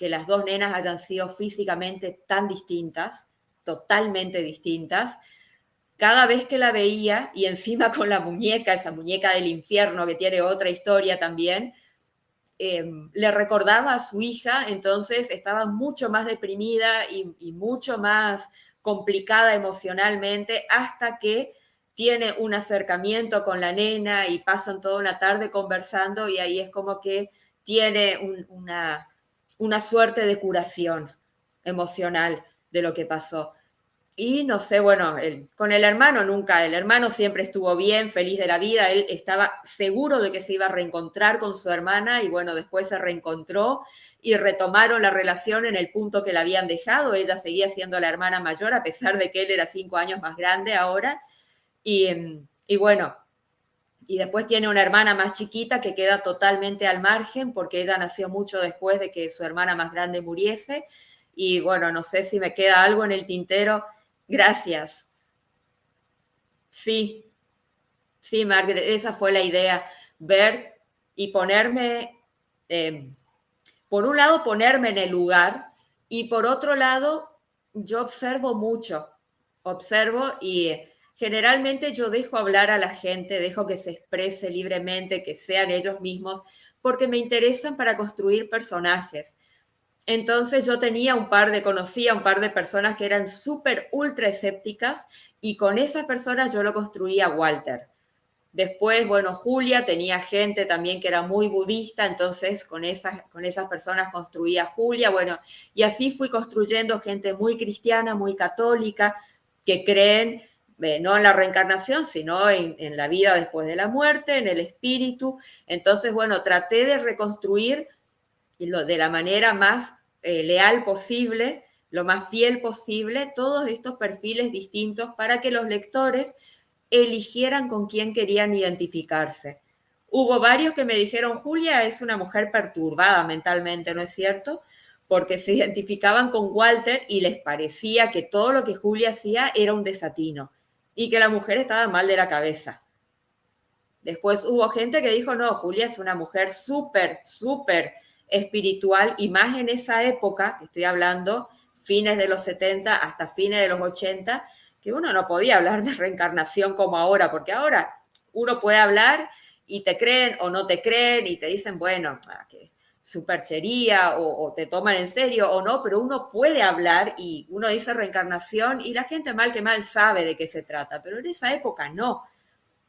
las dos nenas hayan sido físicamente tan distintas, totalmente distintas, cada vez que la veía, y encima con la muñeca, esa muñeca del infierno que tiene otra historia también, le recordaba a su hija, entonces estaba mucho más deprimida y mucho más complicada emocionalmente, hasta que tiene un acercamiento con la nena y pasan toda una tarde conversando, y ahí es como que tiene una suerte de curación emocional de lo que pasó. Y no sé, bueno, con el hermano nunca, el hermano siempre estuvo bien, feliz de la vida, él estaba seguro de que se iba a reencontrar con su hermana, y bueno, después se reencontró y retomaron la relación en el punto que la habían dejado. Ella seguía siendo la hermana mayor, a pesar de que él era 5 años más grande ahora, y bueno, y después tiene una hermana más chiquita que queda totalmente al margen, porque ella nació mucho después de que su hermana más grande muriese. Y bueno, no sé si me queda algo en el tintero. Gracias. Sí, sí, Margaret, esa fue la idea, ver y ponerme, por un lado, ponerme en el lugar, y por otro lado, yo observo mucho, observo, y generalmente yo dejo hablar a la gente, dejo que se exprese libremente, que sean ellos mismos, porque me interesan para construir personajes. Entonces yo conocía un par de personas que eran súper ultra escépticas, y con esas personas yo lo construía Walter. Después, bueno, Julia tenía gente también que era muy budista, entonces con esas personas construía Julia, bueno, y así fui construyendo gente muy cristiana, muy católica, que creen no en la reencarnación, sino en la vida después de la muerte, en el espíritu. Entonces, bueno, traté de reconstruir de la manera más leal posible, lo más fiel posible, todos estos perfiles distintos, para que los lectores eligieran con quién querían identificarse. Hubo varios que me dijeron: Julia es una mujer perturbada mentalmente, ¿no es cierto? Porque se identificaban con Walter y les parecía que todo lo que Julia hacía era un desatino y que la mujer estaba mal de la cabeza. Después hubo gente que dijo: no, Julia es una mujer súper, súper espiritual, y más en esa época, que estoy hablando fines de los 70 hasta fines de los 80, que uno no podía hablar de reencarnación como ahora, porque ahora uno puede hablar y te creen o no te creen y te dicen, bueno, que superchería, o te toman en serio o no, pero uno puede hablar y uno dice reencarnación y la gente mal que mal sabe de qué se trata, pero en esa época no.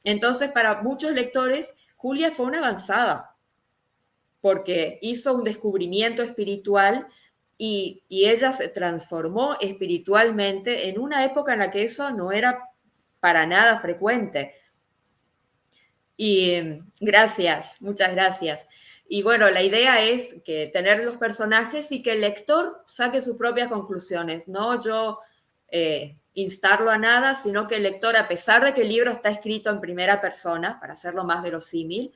Entonces, para muchos lectores, Julia fue una avanzada, porque hizo un descubrimiento espiritual, y ella se transformó espiritualmente en una época en la que eso no era para nada frecuente. Y gracias, muchas gracias. Y bueno, la idea es que tener los personajes y que el lector saque sus propias conclusiones, no yo instarlo a nada, sino que el lector, a pesar de que el libro está escrito en primera persona, para hacerlo más verosímil,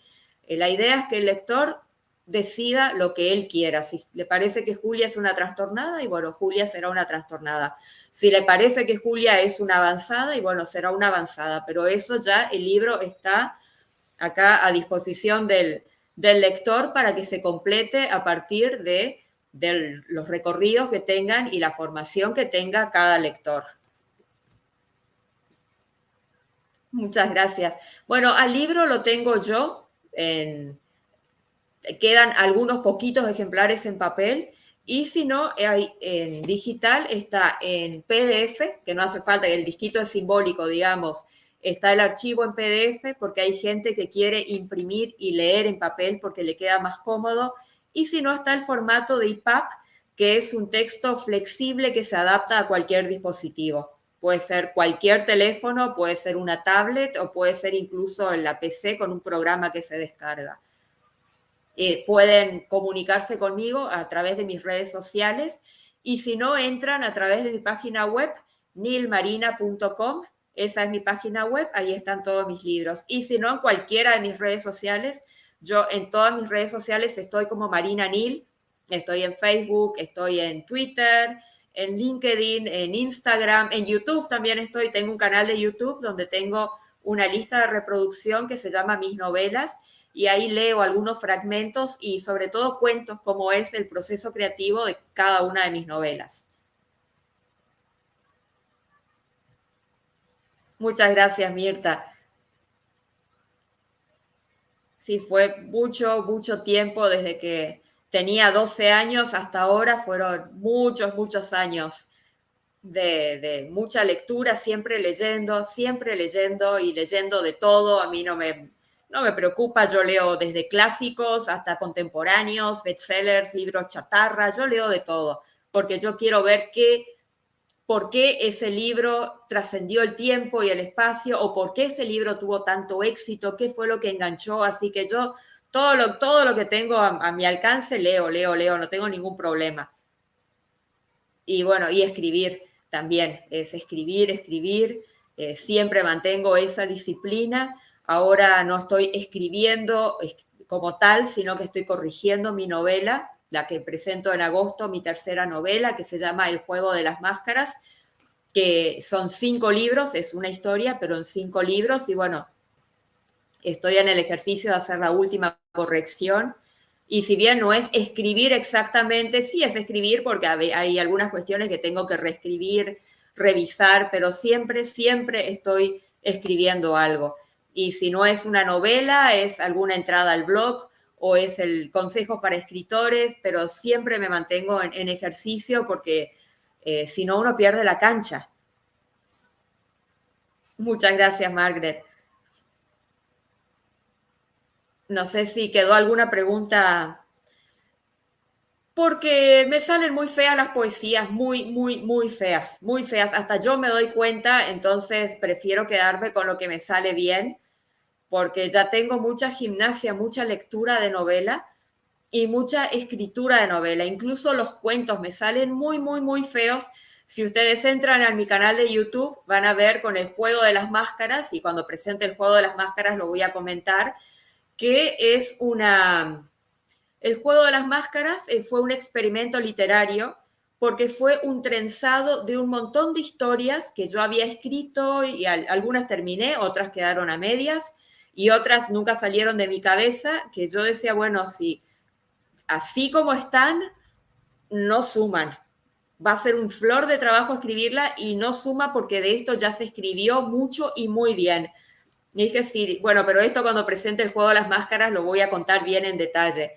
la idea es que el lector decida lo que él quiera. Si le parece que Julia es una trastornada, y bueno, Julia será una trastornada. Si le parece que Julia es una avanzada, y bueno, será una avanzada. Pero eso ya, el libro está acá a disposición del lector para que se complete a partir de los recorridos que tengan y la formación que tenga cada lector. Muchas gracias. Bueno, al libro lo tengo yo, quedan algunos poquitos ejemplares en papel, y si no, en digital está en PDF, que no hace falta, el disquito es simbólico, digamos, está el archivo en PDF porque hay gente que quiere imprimir y leer en papel porque le queda más cómodo, y si no, está el formato de EPUB, que es un texto flexible que se adapta a cualquier dispositivo. Puede ser cualquier teléfono, puede ser una tablet o puede ser incluso en la PC con un programa que se descarga. Pueden comunicarse conmigo a través de mis redes sociales, y si no, entran a través de mi página web, nilmarina.com. Esa es mi página web, ahí están todos mis libros. Y si no, en cualquiera de mis redes sociales, yo en todas mis redes sociales estoy como Marina Nil, estoy en Facebook, estoy en Twitter, en LinkedIn, en Instagram, en YouTube también estoy, tengo un canal de YouTube donde tengo una lista de reproducción que se llama Mis Novelas, y ahí leo algunos fragmentos y sobre todo cuentos cómo es el proceso creativo de cada una de mis novelas. Muchas gracias, Mirta. Sí, fue mucho, mucho tiempo desde que tenía 12 años hasta ahora, fueron muchos, muchos años de mucha lectura, siempre leyendo y leyendo de todo. A mí no me preocupa, yo leo desde clásicos hasta contemporáneos, bestsellers, libros chatarra, yo leo de todo, porque yo quiero ver por qué ese libro trascendió el tiempo y el espacio, o por qué ese libro tuvo tanto éxito, qué fue lo que enganchó. Así que yo todo lo que tengo a mi alcance leo, no tengo ningún problema. Y bueno, y escribir también, es escribir, siempre mantengo esa disciplina. Ahora no estoy escribiendo como tal, sino que estoy corrigiendo mi novela, la que presento en agosto, mi tercera novela, que se llama El juego de las máscaras, que son 5 libros, es una historia, pero en 5 libros, y bueno, estoy en el ejercicio de hacer la última corrección. Y si bien no es escribir exactamente, sí es escribir porque hay algunas cuestiones que tengo que reescribir, revisar, pero siempre, siempre estoy escribiendo algo. Y si no es una novela, es alguna entrada al blog o es el consejo para escritores, pero siempre me mantengo en ejercicio porque si no uno pierde la cancha. Muchas gracias, Margaret. No sé si quedó alguna pregunta, porque me salen muy feas las poesías, muy, muy, muy feas, muy feas. Hasta yo me doy cuenta, entonces prefiero quedarme con lo que me sale bien, porque ya tengo mucha gimnasia, mucha lectura de novela y mucha escritura de novela. Incluso los cuentos me salen muy, muy, muy feos. Si ustedes entran a mi canal de YouTube, van a ver con el juego de las máscaras, y cuando presente el juego de las máscaras lo voy a comentar, que es el juego de las máscaras fue un experimento literario porque fue un trenzado de un montón de historias que yo había escrito, y algunas terminé, otras quedaron a medias y otras nunca salieron de mi cabeza, que yo decía, bueno, si así como están, no suman. Va a ser un flor de trabajo escribirla y no suma porque de esto ya se escribió mucho y muy bien. Y dije, sí, bueno, pero esto cuando presente el juego de las máscaras lo voy a contar bien en detalle.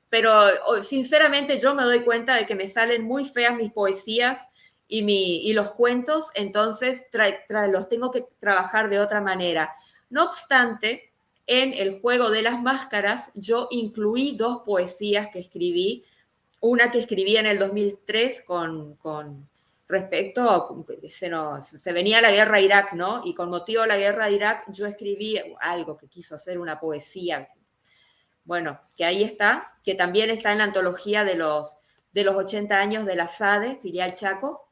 Pero sinceramente yo me doy cuenta de que me salen muy feas mis poesías y los cuentos, entonces los tengo que trabajar de otra manera. No obstante, en el juego de las máscaras yo incluí 2 poesías que escribí, una que escribí en el 2003 con respecto a, se venía la guerra a Irak, ¿no? Y con motivo de la guerra de Irak yo escribí algo que quiso hacer una poesía, bueno, que ahí está, que también está en la antología de los 80 años de la SADE, filial Chaco,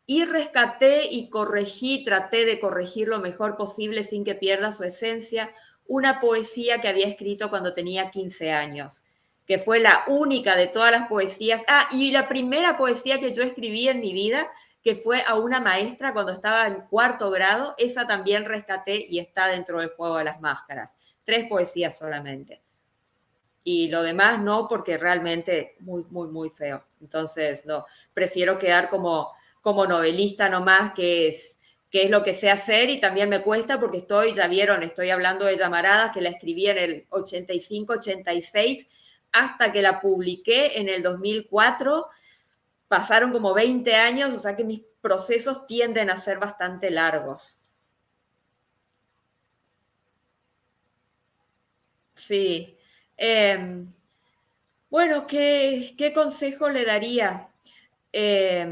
y rescaté y corregí, traté de corregir lo mejor posible sin que pierda su esencia, una poesía que había escrito cuando tenía 15 años. que fue la única de todas las poesías. Ah, y la primera poesía que yo escribí en mi vida, que fue a una maestra cuando estaba en 4º grado, esa también rescaté y está dentro del juego de las máscaras. 3 poesías solamente. Y lo demás no, porque realmente muy, muy, muy feo. Entonces, no, prefiero quedar como novelista nomás, que es lo que sé hacer, y también me cuesta porque ya vieron, estoy hablando de Llamaradas, que la escribí en el 85, 86, hasta que la publiqué en el 2004, pasaron como 20 años, o sea que mis procesos tienden a ser bastante largos. Sí. Bueno, ¿qué consejo le daría? Eh,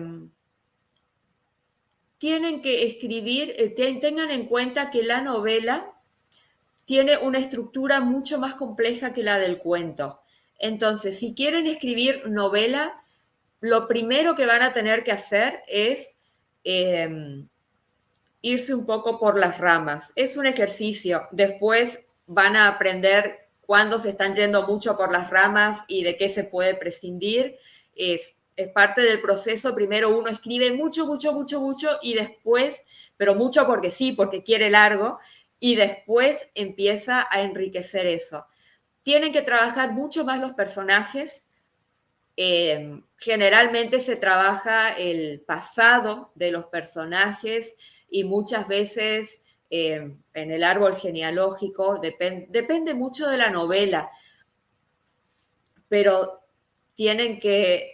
Tienen que escribir, tengan en cuenta que la novela tiene una estructura mucho más compleja que la del cuento. Entonces, si quieren escribir novela, lo primero que van a tener que hacer es irse un poco por las ramas. Es un ejercicio. Después van a aprender cuándo se están yendo mucho por las ramas y de qué se puede prescindir. Es parte del proceso. Primero uno escribe mucho, mucho, mucho, mucho y después, pero mucho porque sí, porque quiere largo, y después empieza a enriquecer eso. Tienen que trabajar mucho más los personajes. Generalmente se trabaja el pasado de los personajes y muchas veces en el árbol genealógico, depende mucho de la novela, pero tienen que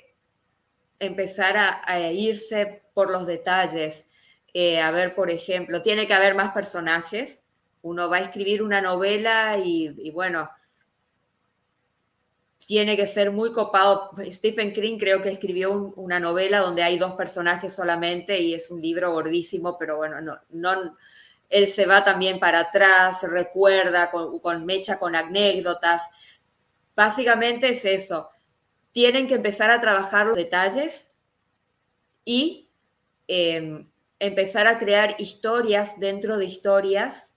empezar a irse por los detalles. A ver, por ejemplo, tiene que haber más personajes. Uno va a escribir una novela y bueno, tiene que ser muy copado. Stephen King creo que escribió una novela donde hay 2 personajes solamente y es un libro gordísimo, pero bueno, no, él se va también para atrás, recuerda, mecha con anécdotas. Básicamente es eso. Tienen que empezar a trabajar los detalles y empezar a crear historias dentro de historias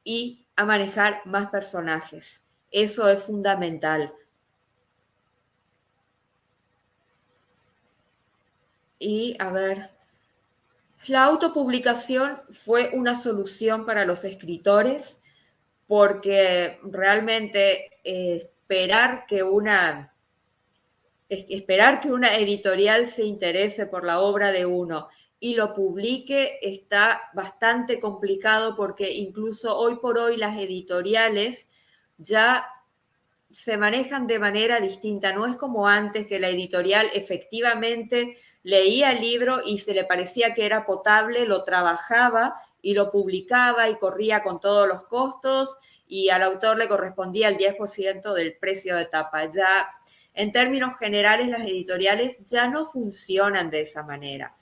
y a manejar más personajes. Eso es fundamental. Y a ver, la autopublicación fue una solución para los escritores porque realmente esperar que una editorial se interese por la obra de uno y lo publique está bastante complicado, porque incluso hoy por hoy las editoriales ya se manejan de manera distinta. No es como antes, que la editorial efectivamente leía el libro y se le parecía que era potable, lo trabajaba y lo publicaba y corría con todos los costos y al autor le correspondía el 10% del precio de tapa. Ya en términos generales las editoriales ya no funcionan de esa manera.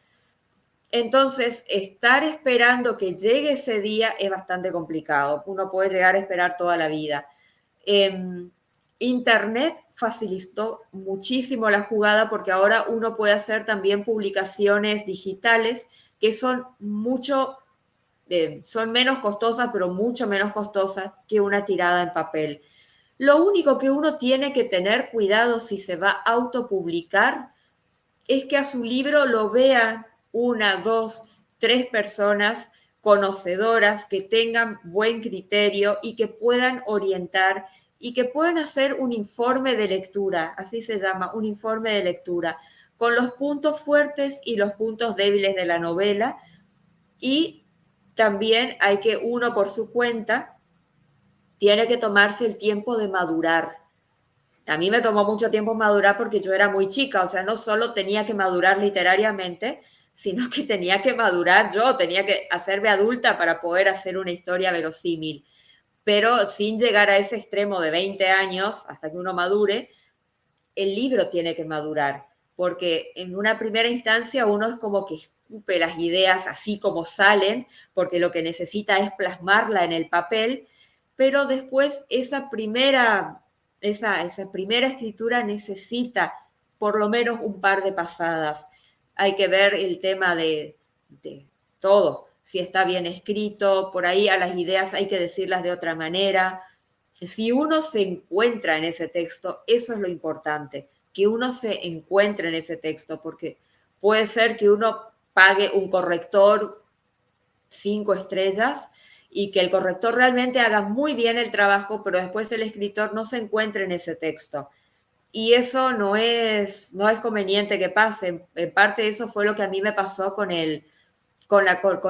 Entonces, estar esperando que llegue ese día es bastante complicado. Uno puede llegar a esperar toda la vida. Internet facilitó muchísimo la jugada, porque ahora uno puede hacer también publicaciones digitales que son son menos costosas, pero mucho menos costosas que una tirada en papel. Lo único que uno tiene que tener cuidado si se va a autopublicar es que a su libro lo vean 1, 2, 3 personas conocedoras que tengan buen criterio y que puedan orientar y que puedan hacer un informe de lectura, así se llama, un informe de lectura, con los puntos fuertes y los puntos débiles de la novela. Y también hay que uno por su cuenta tiene que tomarse el tiempo de madurar. A mí me tomó mucho tiempo madurar porque yo era muy chica, o sea, no solo tenía que madurar literariamente, sino que tenía que madurar yo, tenía que hacerme adulta para poder hacer una historia verosímil, pero sin llegar a ese extremo de 20 años, hasta que uno madure. El libro tiene que madurar, porque en una primera instancia uno es como que escupe las ideas así como salen, porque lo que necesita es plasmarla en el papel, pero después esa primera escritura necesita por lo menos un par de pasadas. Hay que ver el tema de todo, si está bien escrito, por ahí a las ideas hay que decirlas de otra manera. Si uno se encuentra en ese texto, eso es lo importante, que uno se encuentre en ese texto, porque puede ser que uno pague un corrector 5 estrellas y que el corrector realmente haga muy bien el trabajo, pero después el escritor no se encuentre en ese texto. Y eso no es conveniente que pase. En parte eso fue lo que a mí me pasó con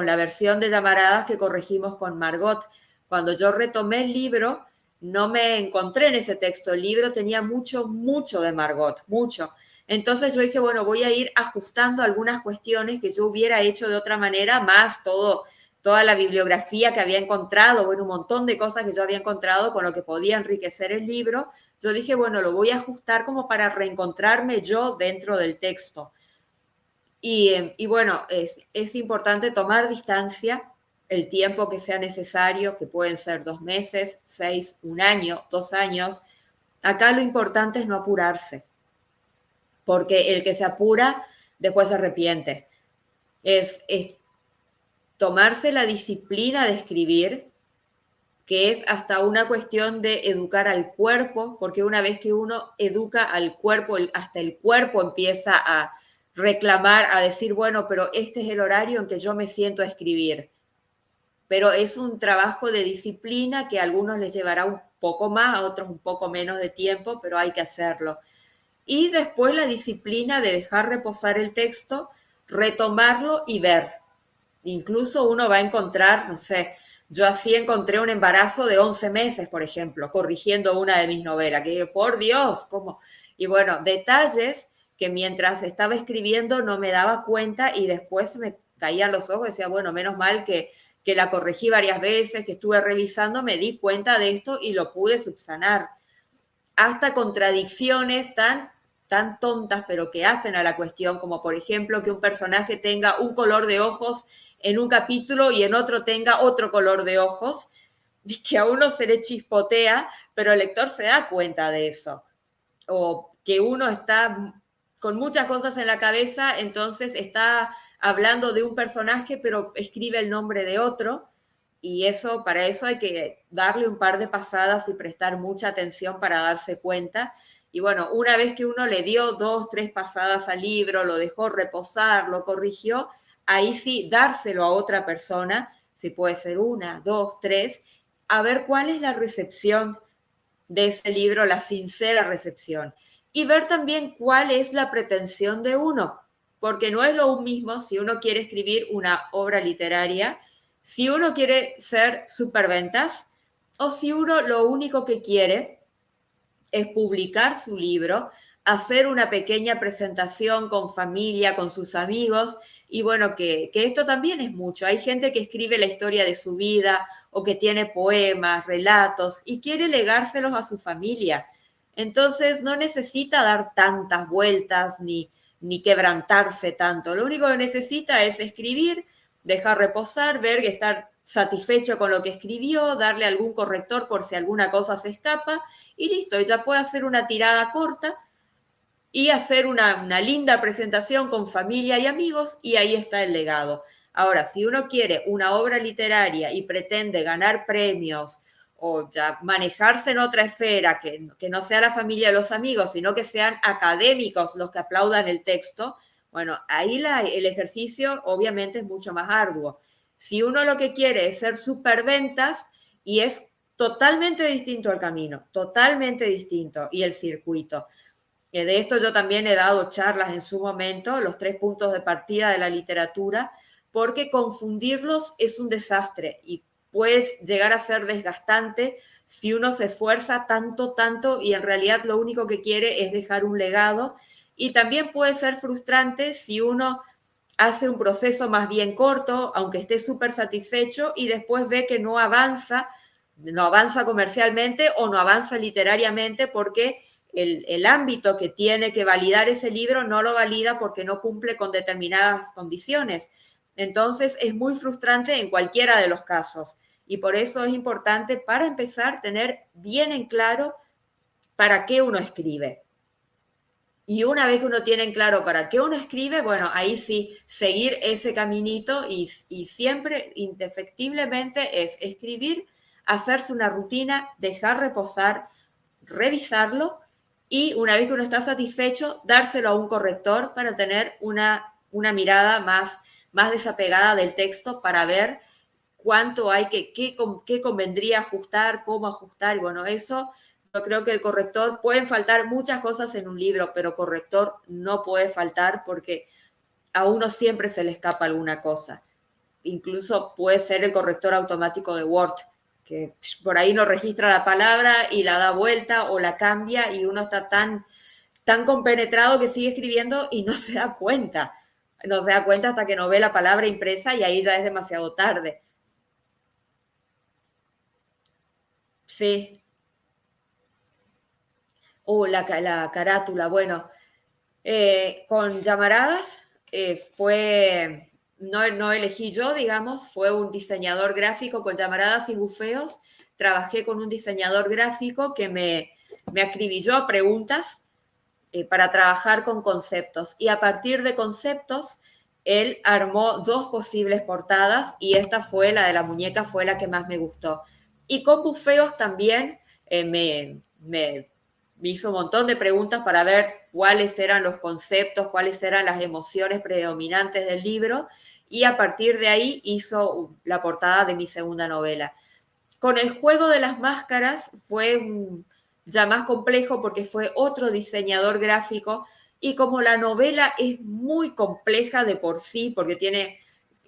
la versión de Llamaradas que corregimos con Margot. Cuando yo retomé el libro, no me encontré en ese texto. El libro tenía mucho, mucho de Margot, mucho. Entonces yo dije, bueno, voy a ir ajustando algunas cuestiones que yo hubiera hecho de otra manera, más toda la bibliografía que había encontrado, bueno, un montón de cosas que yo había encontrado con lo que podía enriquecer el libro. Yo dije, bueno, lo voy a ajustar como para reencontrarme yo dentro del texto. Y bueno, es importante tomar distancia el tiempo que sea necesario, que pueden ser 2 meses, 6, 1 año, 2 años. Acá lo importante es no apurarse, porque el que se apura después se arrepiente. Es tomarse la disciplina de escribir, que es hasta una cuestión de educar al cuerpo, porque una vez que uno educa al cuerpo, hasta el cuerpo empieza a reclamar, a decir, bueno, pero este es el horario en que yo me siento a escribir. Pero es un trabajo de disciplina que a algunos les llevará un poco más, a otros un poco menos de tiempo, pero hay que hacerlo. Y después la disciplina de dejar reposar el texto, retomarlo y ver. Incluso uno va a encontrar, no sé, yo así encontré un embarazo de 11 meses, por ejemplo, corrigiendo una de mis novelas, que por Dios, ¿cómo? Y bueno, detalles que mientras estaba escribiendo no me daba cuenta y después me caían los ojos y decía, bueno, menos mal que la corregí varias veces, que estuve revisando, me di cuenta de esto y lo pude subsanar. Hasta contradicciones tan tontas, pero que hacen a la cuestión, como por ejemplo que un personaje tenga un color de ojos en un capítulo y en otro tenga otro color de ojos, y que a uno se le chispotea, pero el lector se da cuenta de eso. O que uno está con muchas cosas en la cabeza, entonces está hablando de un personaje, pero escribe el nombre de otro, y eso, para eso hay que darle un par de pasadas y prestar mucha atención para darse cuenta. Y bueno, una vez que uno le dio 2, 3 pasadas al libro, lo dejó reposar, lo corrigió, ahí sí dárselo a otra persona, si puede ser 1, 2, 3, a ver cuál es la recepción de ese libro, la sincera recepción. Y ver también cuál es la pretensión de uno, porque no es lo mismo si uno quiere escribir una obra literaria, si uno quiere ser superventas o si uno lo único que quiere es publicar su libro, hacer una pequeña presentación con familia, con sus amigos, y bueno, que esto también es mucho. Hay gente que escribe la historia de su vida o que tiene poemas, relatos y quiere legárselos a su familia. Entonces no necesita dar tantas vueltas ni quebrantarse tanto. Lo único que necesita es escribir, dejar reposar, ver que estar satisfecho con lo que escribió, darle algún corrector por si alguna cosa se escapa y listo, ella puede hacer una tirada corta y hacer una linda presentación con familia y amigos y ahí está el legado. Ahora, si uno quiere una obra literaria y pretende ganar premios o ya manejarse en otra esfera, que no sea la familia y los amigos, sino que sean académicos los que aplaudan el texto, bueno, ahí el ejercicio obviamente es mucho más arduo. Si uno lo que quiere es ser superventas y es totalmente distinto al camino, totalmente distinto, y el circuito. De esto yo también he dado charlas en su momento, los 3 puntos de partida de la literatura, porque confundirlos es un desastre y puede llegar a ser desgastante si uno se esfuerza tanto, tanto y en realidad lo único que quiere es dejar un legado. Y también puede ser frustrante si uno hace un proceso más bien corto, aunque esté súper satisfecho, y después ve que no avanza comercialmente o no avanza literariamente porque el ámbito que tiene que validar ese libro no lo valida porque no cumple con determinadas condiciones. Entonces es muy frustrante en cualquiera de los casos. Y por eso es importante, para empezar, tener bien en claro para qué uno escribe. Y una vez que uno tiene en claro para qué uno escribe, bueno, ahí sí, seguir ese caminito y siempre, indefectiblemente, es escribir hacerse una rutina, dejar reposar, revisarlo y una vez que uno está satisfecho, dárselo a un corrector para tener una mirada más desapegada del texto para ver cuánto hay qué convendría ajustar, cómo ajustar. Y bueno, eso yo creo que el corrector, pueden faltar muchas cosas en un libro, pero corrector no puede faltar porque a uno siempre se le escapa alguna cosa. Incluso puede ser el corrector automático de Word, que por ahí no registra la palabra y la da vuelta o la cambia y uno está tan compenetrado que sigue escribiendo y no se da cuenta. No se da cuenta hasta que no ve la palabra impresa y ahí ya es demasiado tarde. Sí. La carátula, bueno, con Llamaradas no elegí yo, digamos, fue un diseñador gráfico con Llamaradas y Bufeos. Trabajé con un diseñador gráfico que me acribilló a preguntas para trabajar con conceptos. Y a partir de conceptos, él armó 2 posibles portadas y esta fue, la de la muñeca, fue la que más me gustó. Y con Bufeos también me hizo un montón de preguntas para ver cuáles eran los conceptos, cuáles eran las emociones predominantes del libro y a partir de ahí hizo la portada de mi segunda novela. Con el juego de las máscaras fue ya más complejo porque fue otro diseñador gráfico y como la novela es muy compleja de por sí, porque tiene,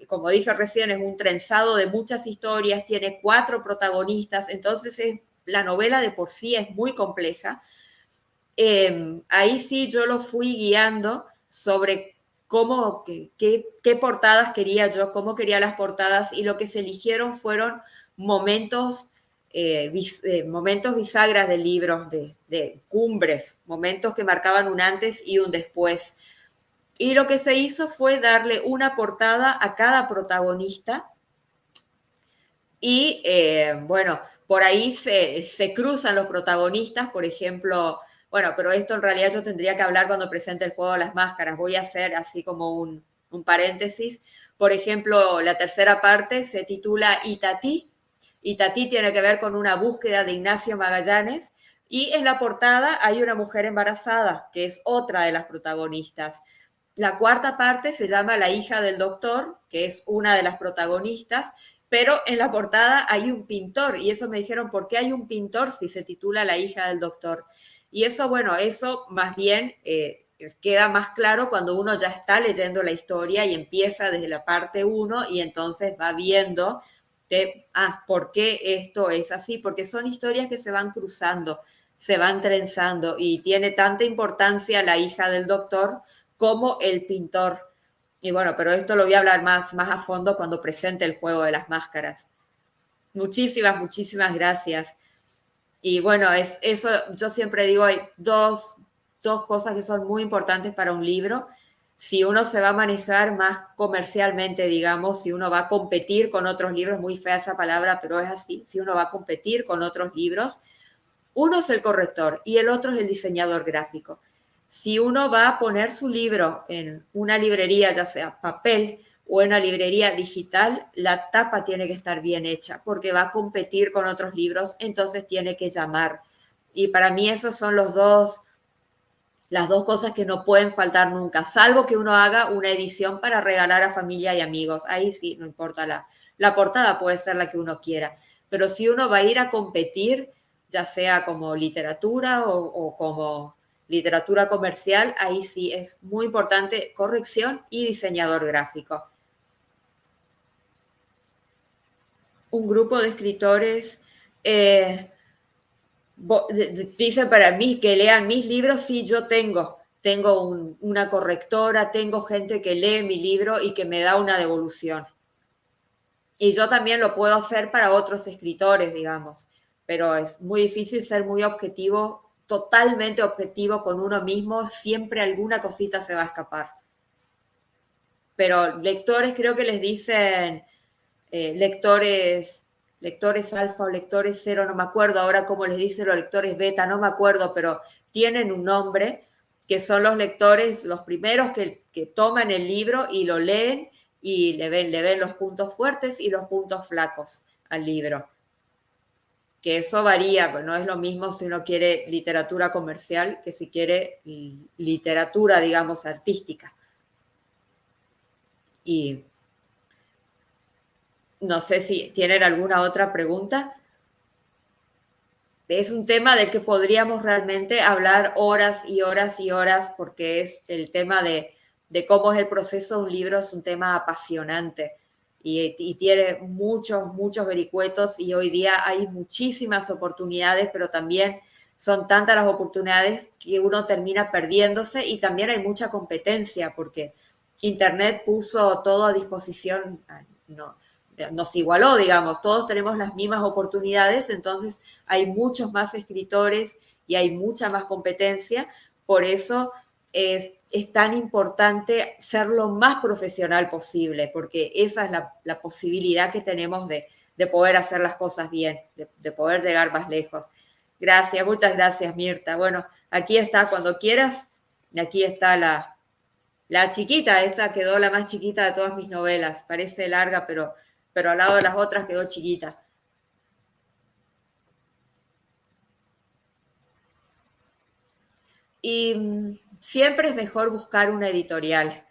como dije recién, es un trenzado de muchas historias, tiene 4 protagonistas, entonces la novela de por sí es muy compleja. Ahí sí yo lo fui guiando sobre qué portadas quería yo, cómo quería las portadas y lo que se eligieron fueron momentos, momentos bisagras del libro, de cumbres, momentos que marcaban un antes y un después. Y lo que se hizo fue darle una portada a cada protagonista y bueno, por ahí se cruzan los protagonistas, por ejemplo, bueno, pero esto en realidad yo tendría que hablar cuando presente el juego de las máscaras. Voy a hacer así como un paréntesis. Por ejemplo, la tercera parte se titula Itatí. Itatí tiene que ver con una búsqueda de Ignacio Magallanes y en la portada hay una mujer embarazada, que es otra de las protagonistas. La cuarta parte se llama La hija del doctor, que es una de las protagonistas, pero en la portada hay un pintor y eso me dijeron, ¿por qué hay un pintor si se titula La hija del doctor? Y eso, bueno, eso más bien queda más claro cuando uno ya está leyendo la historia y empieza desde la parte 1 y entonces va viendo ¿por qué esto es así? Porque son historias que se van cruzando, se van trenzando y tiene tanta importancia la hija del doctor como el pintor. Y bueno, pero esto lo voy a hablar más a fondo cuando presente el juego de las máscaras. Muchísimas gracias. Y bueno, eso yo siempre digo, hay dos cosas que son muy importantes para un libro. Si uno se va a manejar más comercialmente, digamos, si uno va a competir con otros libros, muy fea esa palabra, pero es así, si uno va a competir con otros libros, uno es el corrector y el otro es el diseñador gráfico. Si uno va a poner su libro en una librería, ya sea papel o en una librería digital, la tapa tiene que estar bien hecha porque va a competir con otros libros, entonces tiene que llamar. Y para mí esas son las dos cosas que no pueden faltar nunca, salvo que uno haga una edición para regalar a familia y amigos. Ahí sí, no importa la portada, puede ser la que uno quiera. Pero si uno va a ir a competir, ya sea como literatura o como literatura comercial, ahí sí es muy importante corrección y diseñador gráfico. Un grupo de escritores dicen para mí que lean mis libros, sí, yo tengo una correctora, tengo gente que lee mi libro y que me da una devolución. Y yo también lo puedo hacer para otros escritores, digamos, pero es muy difícil ser muy objetivo, totalmente objetivo con uno mismo, siempre alguna cosita se va a escapar. Pero lectores creo que les dicen lectores alfa o lectores cero, no me acuerdo ahora cómo les dicen los lectores beta, no me acuerdo, pero tienen un nombre que son los lectores, los primeros que toman el libro y lo leen y le ven los puntos fuertes y los puntos flacos al libro. que eso varía, pues no es lo mismo si uno quiere literatura comercial que si quiere literatura, digamos, artística. Y no sé si tienen alguna otra pregunta. Es un tema del que podríamos realmente hablar horas y horas y horas, porque es el tema de cómo es el proceso de un libro, es un tema apasionante y tiene muchos, muchos vericuetos, y hoy día hay muchísimas oportunidades, pero también son tantas las oportunidades que uno termina perdiéndose, y también hay mucha competencia porque Internet puso todo a disposición. No, nos igualó, digamos, todos tenemos las mismas oportunidades, entonces hay muchos más escritores y hay mucha más competencia, por eso es tan importante ser lo más profesional posible, porque esa es la posibilidad que tenemos de poder hacer las cosas bien, de poder llegar más lejos. Gracias, muchas gracias, Mirta. Bueno, aquí está, cuando quieras, aquí está la chiquita, esta quedó la más chiquita de todas mis novelas, parece larga, pero al lado de las otras quedó chiquita. Y siempre es mejor buscar una editorial,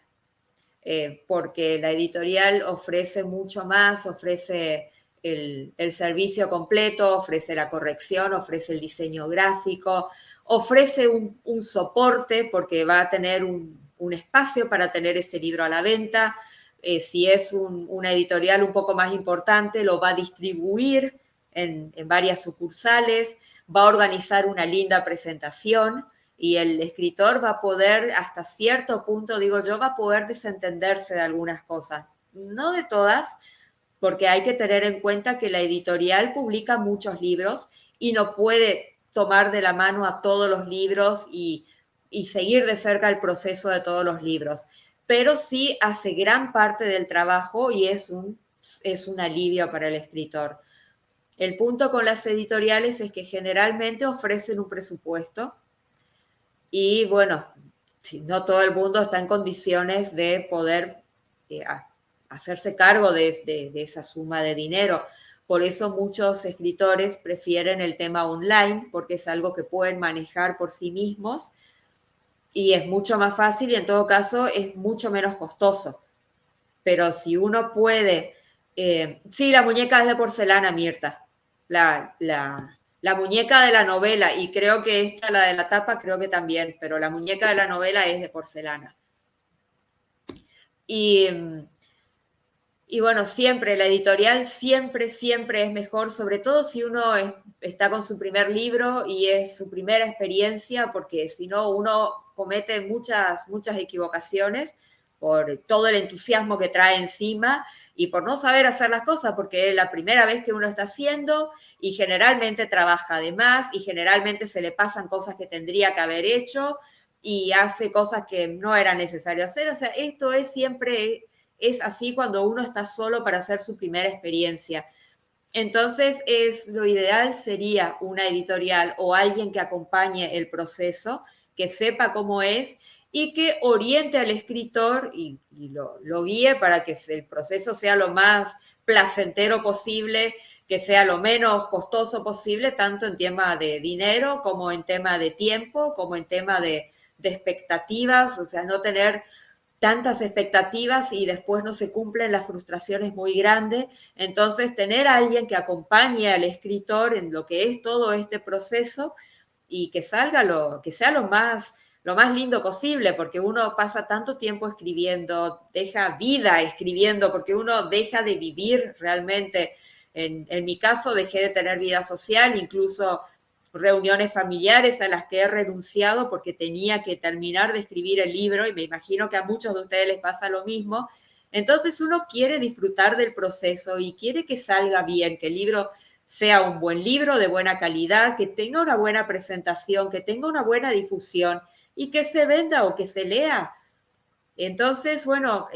porque la editorial ofrece mucho más, ofrece el servicio completo, ofrece la corrección, ofrece el diseño gráfico, ofrece un soporte porque va a tener un espacio para tener ese libro a la venta. Si es una editorial un poco más importante, lo va a distribuir en varias sucursales, va a organizar una linda presentación, y el escritor va a poder, hasta cierto punto, digo yo, va a poder desentenderse de algunas cosas. No de todas, porque hay que tener en cuenta que la editorial publica muchos libros y no puede tomar de la mano a todos los libros y seguir de cerca el proceso de todos los libros. Pero sí hace gran parte del trabajo y es un alivio para el escritor. El punto con las editoriales es que generalmente ofrecen un presupuesto y bueno, no todo el mundo está en condiciones de poder hacerse cargo de esa suma de dinero. Por eso muchos escritores prefieren el tema online, porque es algo que pueden manejar por sí mismos y es mucho más fácil, y en todo caso es mucho menos costoso. Pero si uno puede... sí, la muñeca es de porcelana, Mirta. La muñeca de la novela, y creo que esta, la de la tapa, creo que también, pero la muñeca de la novela es de porcelana. Y, y bueno, siempre, la editorial siempre, siempre es mejor, sobre todo si uno está con su primer libro y es su primera experiencia, porque si no uno comete muchas, muchas equivocaciones por todo el entusiasmo que trae encima y por no saber hacer las cosas, porque es la primera vez que uno está haciendo y generalmente trabaja de más y generalmente se le pasan cosas que tendría que haber hecho y hace cosas que no era necesario hacer. O sea, esto es siempre, es así cuando uno está solo para hacer su primera experiencia. Entonces, lo ideal sería una editorial o alguien que acompañe el proceso, que sepa cómo es y que oriente al escritor y lo guíe para que el proceso sea lo más placentero posible, que sea lo menos costoso posible, tanto en tema de dinero como en tema de tiempo, como en tema de expectativas, o sea, no tener tantas expectativas y después no se cumplen, la frustración es muy grande. Entonces, tener a alguien que acompañe al escritor en lo que es todo este proceso y que salga que sea lo más lindo posible, porque uno pasa tanto tiempo escribiendo, deja vida escribiendo, porque uno deja de vivir realmente. En mi caso, dejé de tener vida social, incluso reuniones familiares a las que he renunciado porque tenía que terminar de escribir el libro, y me imagino que a muchos de ustedes les pasa lo mismo. Entonces uno quiere disfrutar del proceso y quiere que salga bien, que el libro sea un buen libro de buena calidad, que tenga una buena presentación, que tenga una buena difusión y que se venda o que se lea. Entonces, bueno,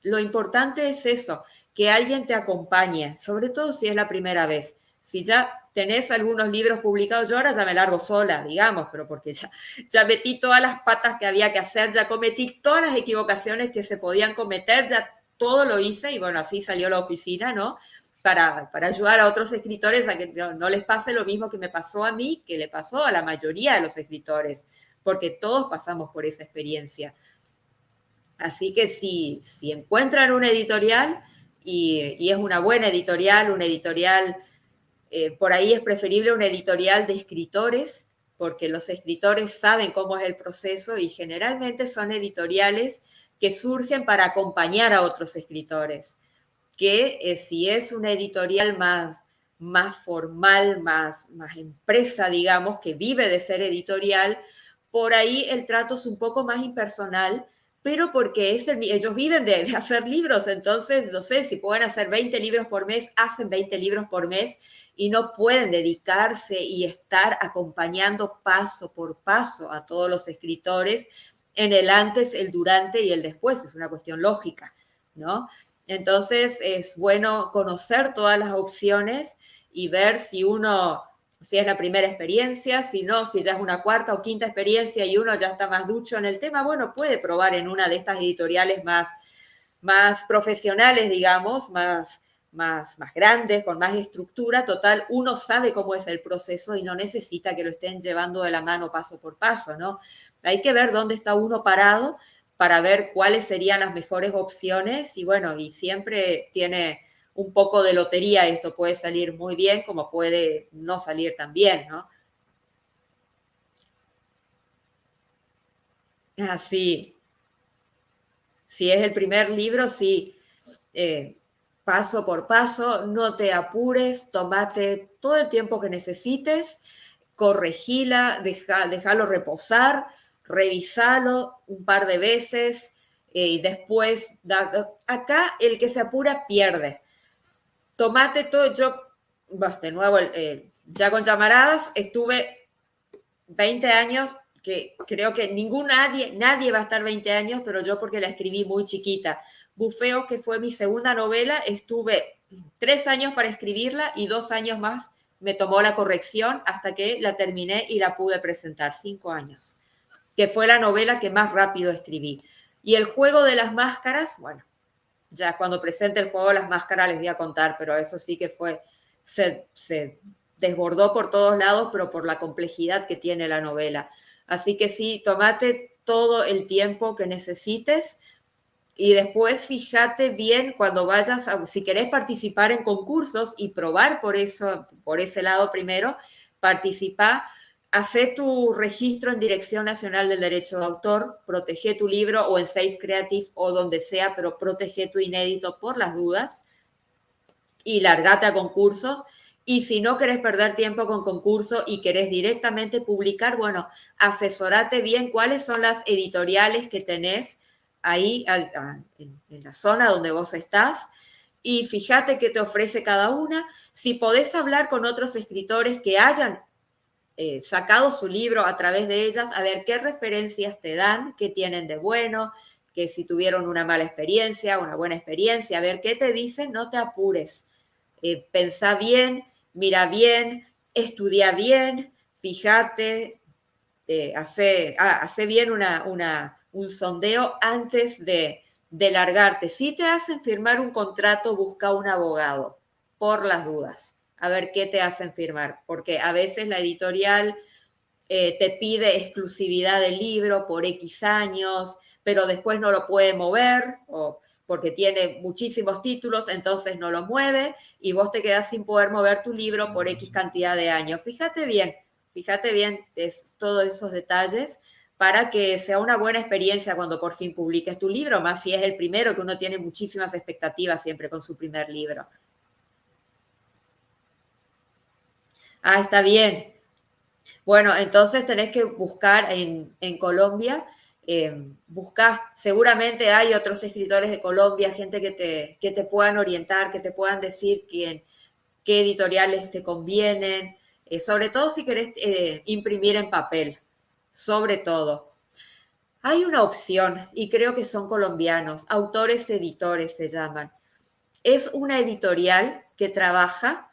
lo importante es eso, que alguien te acompañe, sobre todo si es la primera vez. Si ya tenés algunos libros publicados, yo ahora ya me largo sola, digamos, pero porque ya metí todas las patas que había que hacer, ya cometí todas las equivocaciones que se podían cometer, ya todo lo hice y bueno, así salió la oficina, ¿no? para ayudar a otros escritores a que no les pase lo mismo que me pasó a mí, que le pasó a la mayoría de los escritores, porque todos pasamos por esa experiencia. Así que si encuentran una editorial y es una buena editorial, por ahí es preferible una editorial de escritores, porque los escritores saben cómo es el proceso y generalmente son editoriales que surgen para acompañar a otros escritores. Que si es una editorial más formal, más empresa, digamos, que vive de ser editorial, por ahí el trato es un poco más impersonal, pero porque ellos viven de hacer libros, entonces, no sé, si pueden hacer 20 libros por mes, hacen 20 libros por mes y no pueden dedicarse y estar acompañando paso por paso a todos los escritores en el antes, el durante y el después. Es una cuestión lógica, ¿no? Entonces es bueno conocer todas las opciones y ver si es la primera experiencia, si no, si ya es una cuarta o quinta experiencia y uno ya está más ducho en el tema, bueno, puede probar en una de estas editoriales más profesionales, digamos, más grandes, con más estructura. Total, uno sabe cómo es el proceso y no necesita que lo estén llevando de la mano paso por paso, ¿no? Hay que ver dónde está uno parado para ver cuáles serían las mejores opciones y bueno, y siempre tiene un poco de lotería, esto puede salir muy bien como puede no salir tan bien, ¿no? Así, si es el primer libro, sí, paso por paso, no te apures, tomate todo el tiempo que necesites, corregila, déjalo reposar, revisalo un par de veces y después, acá el que se apura pierde. Tomate todo, de nuevo, ya con Llamaradas estuve 20 años, que creo que nadie va a estar 20 años, pero yo porque la escribí muy chiquita. Bufeo, que fue mi segunda novela, estuve 3 años para escribirla y 2 años más me tomó la corrección hasta que la terminé y la pude presentar, 5 años, que fue la novela que más rápido escribí. Y El juego de las máscaras, bueno, ya cuando presente El juego de las máscaras les voy a contar, pero eso sí que se desbordó por todos lados, pero por la complejidad que tiene la novela. Así que sí, tomate todo el tiempo que necesites y después fíjate bien cuando si querés participar en concursos y probar por ese lado primero, participa, hacé tu registro en Dirección Nacional del Derecho de Autor, protege tu libro o en Safe Creative o donde sea, pero protege tu inédito por las dudas y largate a concursos. Y si no querés perder tiempo con concursos y querés directamente publicar, bueno, asesorate bien cuáles son las editoriales que tenés ahí en la zona donde vos estás y fíjate qué te ofrece cada una. Si podés hablar con otros escritores que hayan sacado su libro a través de ellas, a ver qué referencias te dan, qué tienen de bueno, que si tuvieron una mala experiencia, una buena experiencia, a ver qué te dicen, no te apures. Pensá bien, mira bien, estudia bien, fíjate, hace bien un sondeo antes de largarte. Si te hacen firmar un contrato, busca un abogado, por las dudas, a ver qué te hacen firmar, porque a veces la editorial te pide exclusividad del libro por X años, pero después no lo puede mover o porque tiene muchísimos títulos, entonces no lo mueve y vos te quedás sin poder mover tu libro por X cantidad de años. Fíjate bien todos esos detalles para que sea una buena experiencia cuando por fin publiques tu libro, más si es el primero, que uno tiene muchísimas expectativas siempre con su primer libro. Ah, está bien. Bueno, entonces tenés que buscar en Colombia, buscar, seguramente hay otros escritores de Colombia, gente que te puedan orientar, que te puedan decir qué editoriales te convienen, sobre todo si querés imprimir en papel, sobre todo. Hay una opción, y creo que son colombianos, Autores Editores se llaman. Es una editorial que trabaja,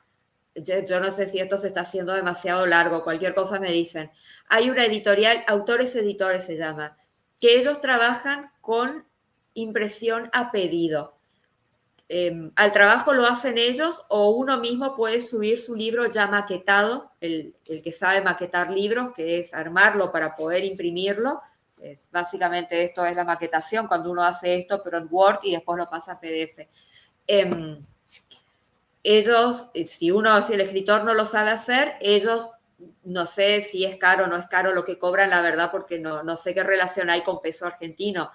yo no sé si esto se está haciendo demasiado largo, cualquier cosa me dicen. Hay una editorial, Autores Editores se llama, que ellos trabajan con impresión a pedido. al trabajo lo hacen ellos o uno mismo puede subir su libro ya maquetado, el que sabe maquetar libros, que es armarlo para poder imprimirlo. Básicamente esto es la maquetación, cuando uno hace esto, pero en Word y después lo pasa a PDF. Ellos, si el escritor no lo sabe hacer, ellos, no sé si es caro o no es caro lo que cobran, la verdad, porque no sé qué relación hay con peso argentino,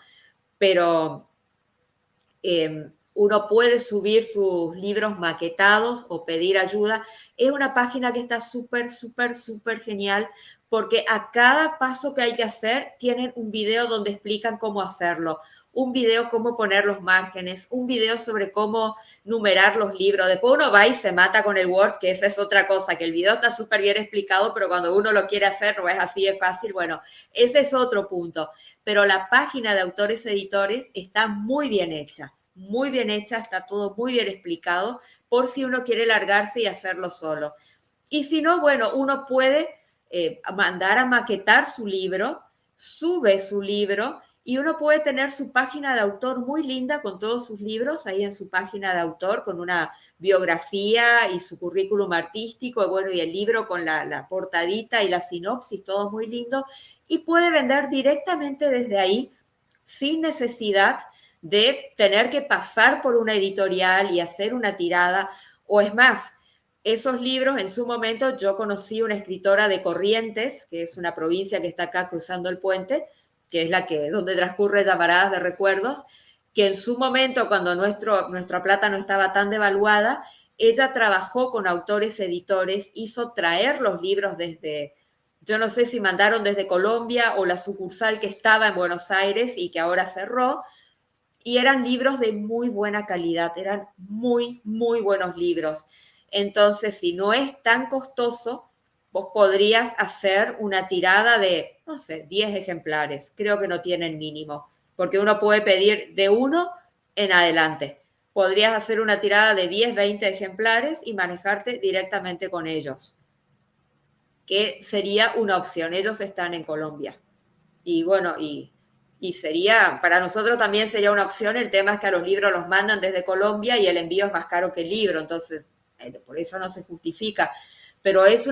pero uno puede subir sus libros maquetados o pedir ayuda. Es una página que está súper, súper, súper genial porque a cada paso que hay que hacer tienen un video donde explican cómo hacerlo, un video cómo poner los márgenes, un video sobre cómo numerar los libros. Después uno va y se mata con el Word, que esa es otra cosa, que el video está súper bien explicado, pero cuando uno lo quiere hacer no es así de fácil. Bueno, ese es otro punto. Pero la página de autores editores está muy bien hecha, está todo muy bien explicado por si uno quiere largarse y hacerlo solo. Y si no, bueno, uno puede mandar a maquetar su libro, sube su libro y uno puede tener su página de autor muy linda con todos sus libros ahí en su página de autor, con una biografía y su currículum artístico, bueno, y el libro con la portadita y la sinopsis, todo muy lindo, y puede vender directamente desde ahí sin necesidad de tener que pasar por una editorial y hacer una tirada, o es más, esos libros, en su momento, yo conocí una escritora de Corrientes, que es una provincia que está acá cruzando el puente, que es donde transcurre Llamaradas de Recuerdos, que en su momento, cuando nuestra plata no estaba tan devaluada, ella trabajó con autores editores, hizo traer los libros desde, yo no sé si mandaron desde Colombia o la sucursal que estaba en Buenos Aires y que ahora cerró, y eran libros de muy buena calidad, eran muy, muy buenos libros. Entonces, si no es tan costoso, vos podrías hacer una tirada de, no sé, 10 ejemplares. Creo que no tienen mínimo, porque uno puede pedir de uno en adelante. Podrías hacer una tirada de 10, 20 ejemplares y manejarte directamente con ellos, que sería una opción. Ellos están en Colombia. Y bueno, y sería, para nosotros también sería una opción. El tema es que a los libros los mandan desde Colombia y el envío es más caro que el libro, entonces por eso no se justifica. Pero es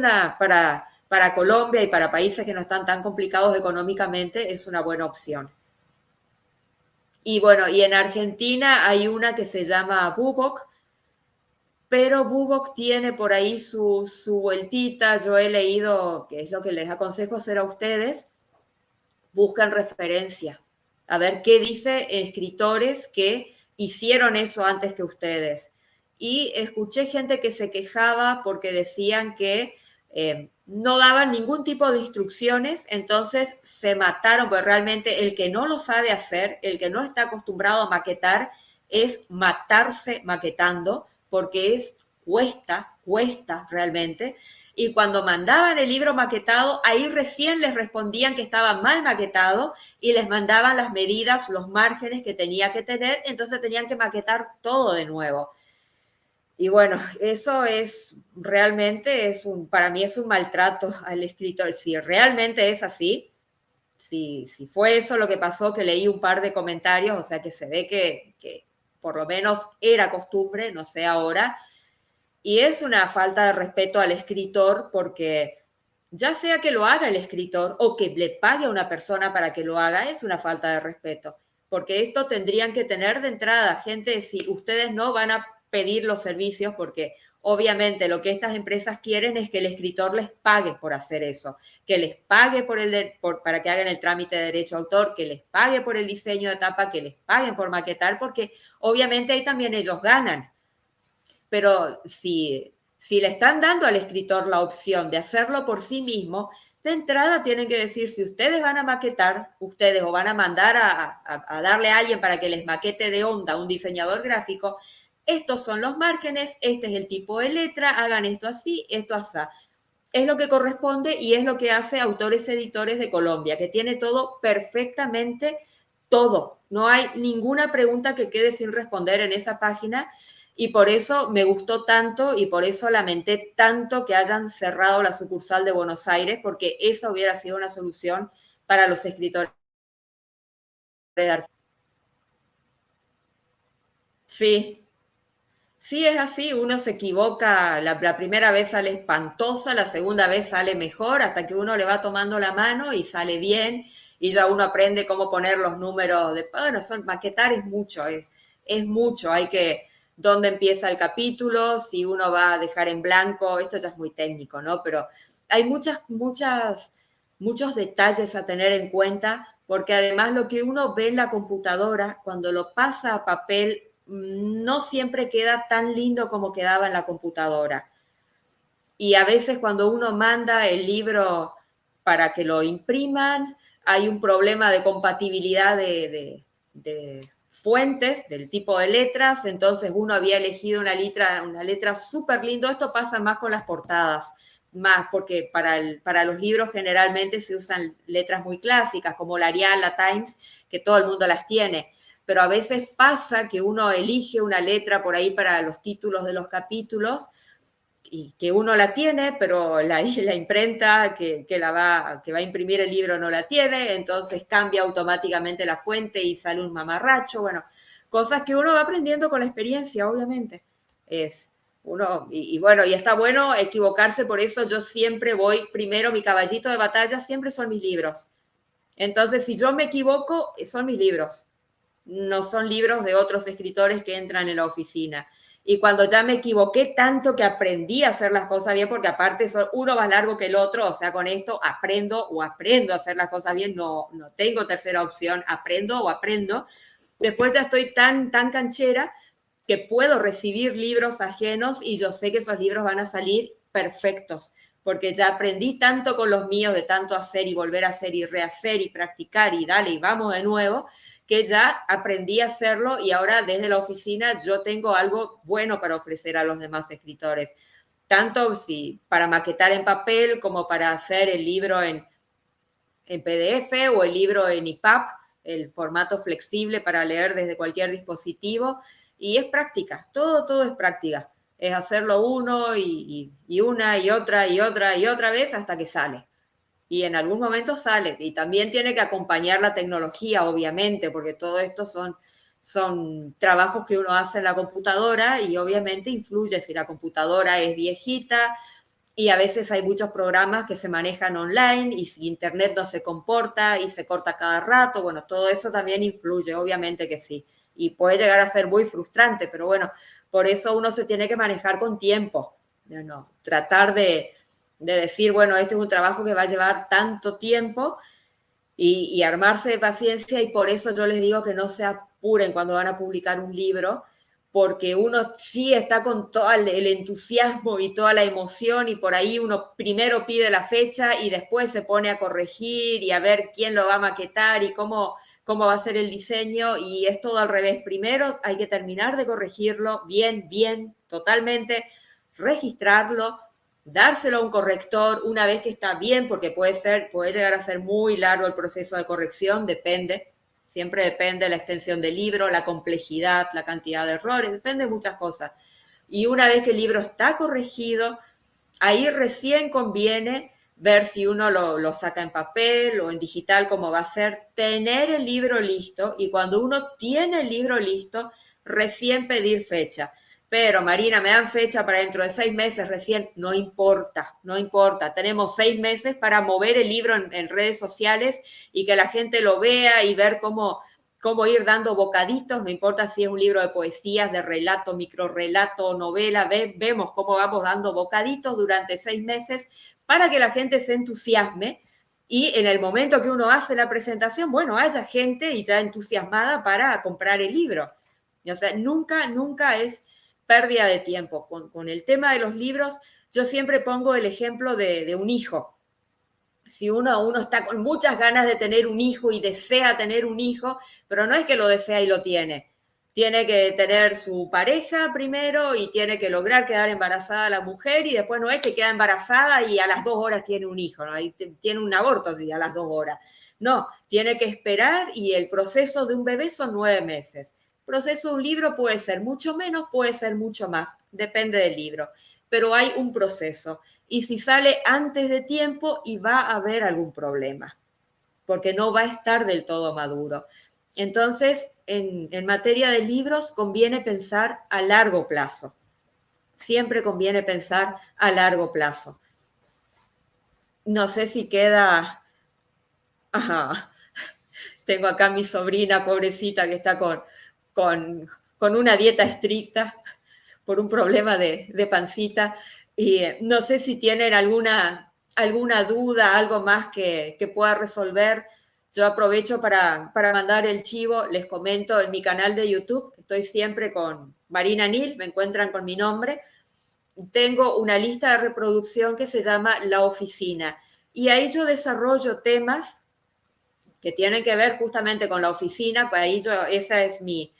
para Colombia y para países que no están tan complicados económicamente, es una buena opción. Y bueno, y en Argentina hay una que se llama Bubok, pero Bubok tiene por ahí su vueltita. Yo he leído, que es lo que les aconsejo hacer a ustedes, buscan referencia, a ver qué dice escritores que hicieron eso antes que ustedes. Y escuché gente que se quejaba porque decían que no daban ningún tipo de instrucciones, entonces se mataron, porque realmente el que no lo sabe hacer, el que no está acostumbrado a maquetar, es matarse maquetando, porque cuesta realmente. Y cuando mandaban el libro maquetado, ahí recién les respondían que estaba mal maquetado y les mandaban las medidas, los márgenes que tenía que tener, entonces tenían que maquetar todo de nuevo. Y bueno, eso es realmente, para mí es un maltrato al escritor. Si realmente es así, si fue eso lo que pasó, que leí un par de comentarios, o sea que se ve que por lo menos era costumbre, no sé ahora, y es una falta de respeto al escritor porque ya sea que lo haga el escritor o que le pague a una persona para que lo haga, es una falta de respeto. Porque esto tendrían que tener de entrada, gente, si ustedes no van a pedir los servicios, porque obviamente lo que estas empresas quieren es que el escritor les pague por hacer eso, que les pague para que hagan el trámite de derecho a autor, que les pague por el diseño de tapa, que les paguen por maquetar, porque obviamente ahí también ellos ganan. Pero si le están dando al escritor la opción de hacerlo por sí mismo, de entrada tienen que decir, si ustedes van a maquetar, ustedes o van a mandar a darle a alguien para que les maquete de onda a un diseñador gráfico, estos son los márgenes, este es el tipo de letra, hagan esto así, esto así. Es lo que corresponde y es lo que hace Autores Editores de Colombia, que tiene todo perfectamente, todo. No hay ninguna pregunta que quede sin responder en esa página y por eso me gustó tanto y por eso lamenté tanto que hayan cerrado la sucursal de Buenos Aires, porque esa hubiera sido una solución para los escritores de Argentina. Sí, Sí, es así, uno se equivoca, la primera vez sale espantosa, la segunda vez sale mejor, hasta que uno le va tomando la mano y sale bien, y ya uno aprende cómo poner los números de, bueno, maquetar es mucho, hay que, dónde empieza el capítulo, si uno va a dejar en blanco, esto ya es muy técnico, ¿no? Pero hay muchos detalles a tener en cuenta, porque además lo que uno ve en la computadora, cuando lo pasa a papel, no siempre queda tan lindo como quedaba en la computadora. Y a veces cuando uno manda el libro para que lo impriman, hay un problema de compatibilidad de fuentes, del tipo de letras, entonces uno había elegido una letra súper lindo. Esto pasa más con las portadas, más porque para los libros generalmente se usan letras muy clásicas, como la Arial, la Times, que todo el mundo las tiene. Pero a veces pasa que uno elige una letra por ahí para los títulos de los capítulos y que uno la tiene, pero la imprenta que va a imprimir el libro no la tiene, entonces cambia automáticamente la fuente y sale un mamarracho, bueno, cosas que uno va aprendiendo con la experiencia, obviamente. Es uno, bueno, y está bueno equivocarse, por eso yo siempre voy primero, mi caballito de batalla siempre son mis libros. Entonces, si yo me equivoco, son mis libros, no son libros de otros escritores que entran en la oficina. Y cuando ya me equivoqué tanto que aprendí a hacer las cosas bien, porque aparte son uno más largo que el otro, o sea, con esto aprendo a hacer las cosas bien, no tengo tercera opción, aprendo. Después ya estoy tan canchera que puedo recibir libros ajenos y yo sé que esos libros van a salir perfectos, porque ya aprendí tanto con los míos de tanto hacer y volver a hacer y rehacer y practicar y dale y vamos de nuevo, que ya aprendí a hacerlo y ahora desde la oficina yo tengo algo bueno para ofrecer a los demás escritores, tanto si para maquetar en papel como para hacer el libro en PDF o el libro en EPUB, el formato flexible para leer desde cualquier dispositivo. Y es práctica, todo es práctica. Es hacerlo uno y una y otra vez hasta que sale. Y en algún momento sale. Y también tiene que acompañar la tecnología, obviamente, porque todo esto son trabajos que uno hace en la computadora y obviamente influye si la computadora es viejita, y a veces hay muchos programas que se manejan online y si internet no se comporta y se corta cada rato, bueno, todo eso también influye, obviamente que sí. Y puede llegar a ser muy frustrante, pero bueno, por eso uno se tiene que manejar con tiempo. No, tratar de decir, bueno, este es un trabajo que va a llevar tanto tiempo y armarse de paciencia, y por eso yo les digo que no se apuren cuando van a publicar un libro, porque uno sí está con todo el entusiasmo y toda la emoción y por ahí uno primero pide la fecha y después se pone a corregir y a ver quién lo va a maquetar y cómo va a ser el diseño, y es todo al revés. Primero hay que terminar de corregirlo bien, totalmente, registrarlo, dárselo a un corrector una vez que está bien, porque puede llegar a ser muy largo el proceso de corrección, siempre depende de la extensión del libro, la complejidad, la cantidad de errores, depende de muchas cosas. Y una vez que el libro está corregido, ahí recién conviene ver si uno lo saca en papel o en digital, como va a ser, tener el libro listo, y cuando uno tiene el libro listo, recién pedir fecha. Pero Marina, me dan fecha para dentro de 6 meses recién, no importa. Tenemos 6 meses para mover el libro en redes sociales y que la gente lo vea y ver cómo ir dando bocaditos, no importa si es un libro de poesías, de relato, microrrelato, novela, vemos cómo vamos dando bocaditos durante 6 meses para que la gente se entusiasme y en el momento que uno hace la presentación, bueno, haya gente y ya entusiasmada para comprar el libro. O sea, nunca es pérdida de tiempo. Con el tema de los libros, yo siempre pongo el ejemplo de un hijo. Si uno está con muchas ganas de tener un hijo y desea tener un hijo, pero no es que lo desea y lo tiene. Tiene que tener su pareja primero y tiene que lograr quedar embarazada la mujer, y después no es que queda embarazada y a las 2 horas tiene un hijo, ¿no? Ahí tiene un aborto a las 2 horas. No, tiene que esperar, y el proceso de un bebé son 9 meses. El proceso de un libro puede ser mucho menos, puede ser mucho más, depende del libro, pero hay un proceso. Y si sale antes de tiempo y va a haber algún problema, porque no va a estar del todo maduro. Entonces, en materia de libros, conviene pensar a largo plazo. Siempre conviene pensar a largo plazo. No sé si queda... Ajá. Tengo acá a mi sobrina, pobrecita, que está con una dieta estricta por un problema de pancita. Y no sé si tienen alguna duda, algo más que pueda resolver. Yo aprovecho para mandar el chivo. Les comento en mi canal de YouTube, estoy siempre con Marina Nil, me encuentran con mi nombre. Tengo una lista de reproducción que se llama La Oficina. Y ahí yo desarrollo temas que tienen que ver justamente con la oficina, pues ahí esa es mi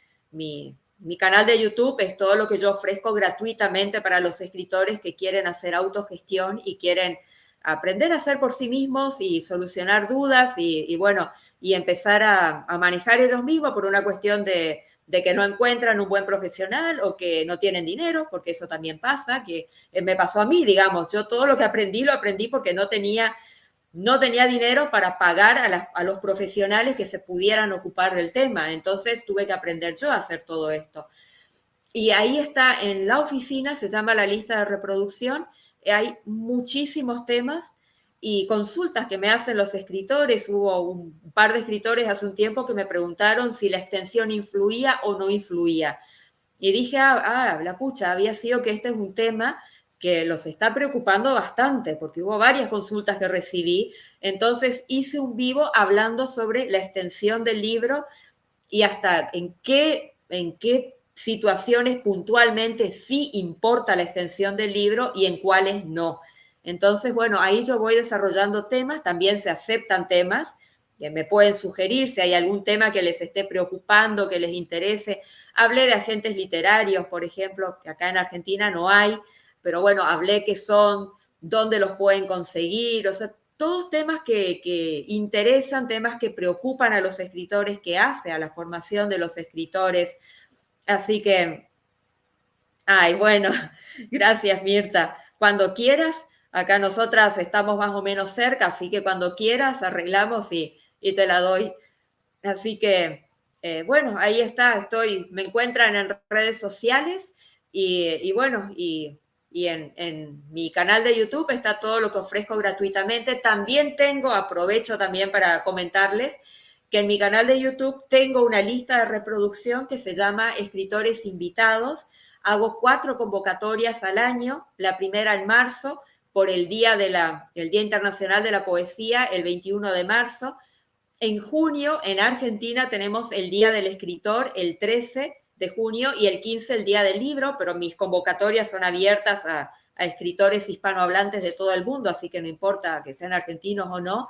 canal de YouTube, es todo lo que yo ofrezco gratuitamente para los escritores que quieren hacer autogestión y quieren aprender a hacer por sí mismos y solucionar dudas y bueno, y empezar a manejar ellos mismos por una cuestión de que no encuentran un buen profesional o que no tienen dinero, porque eso también pasa, que me pasó a mí, digamos, yo todo lo que aprendí lo aprendí porque no tenía dinero para pagar a los profesionales que se pudieran ocupar del tema. Entonces tuve que aprender yo a hacer todo esto. Y ahí está, en la oficina, se llama la lista de reproducción. Hay muchísimos temas y consultas que me hacen los escritores. Hubo un par de escritores hace un tiempo que me preguntaron si la extensión influía o no influía. Y dije, la pucha, había sido que este es un tema que los está preocupando bastante, porque hubo varias consultas que recibí. Entonces hice un vivo hablando sobre la extensión del libro y hasta en qué situaciones puntualmente sí importa la extensión del libro y en cuáles no. Entonces, bueno, ahí yo voy desarrollando temas, también se aceptan temas, que me pueden sugerir si hay algún tema que les esté preocupando, que les interese. Hablé de agentes literarios, por ejemplo, que acá en Argentina no hay, pero bueno, hablé qué son, dónde los pueden conseguir, o sea, todos temas que interesan, temas que preocupan a los escritores, que hace a la formación de los escritores. Así que, ay, bueno, gracias Mirta. Cuando quieras, acá nosotras estamos más o menos cerca, así que cuando quieras arreglamos y te la doy. Así que, bueno, ahí está, me encuentran en redes sociales y bueno, y en mi canal de YouTube está todo lo que ofrezco gratuitamente. También aprovecho también para comentarles que en mi canal de YouTube tengo una lista de reproducción que se llama Escritores Invitados. Hago 4 convocatorias al año, la primera en marzo, por el Día Internacional de la Poesía, el 21 de marzo. En junio, en Argentina, tenemos el Día del Escritor, el 13 de junio, y el 15 el Día del Libro, pero mis convocatorias son abiertas a escritores hispanohablantes de todo el mundo, así que no importa que sean argentinos o no.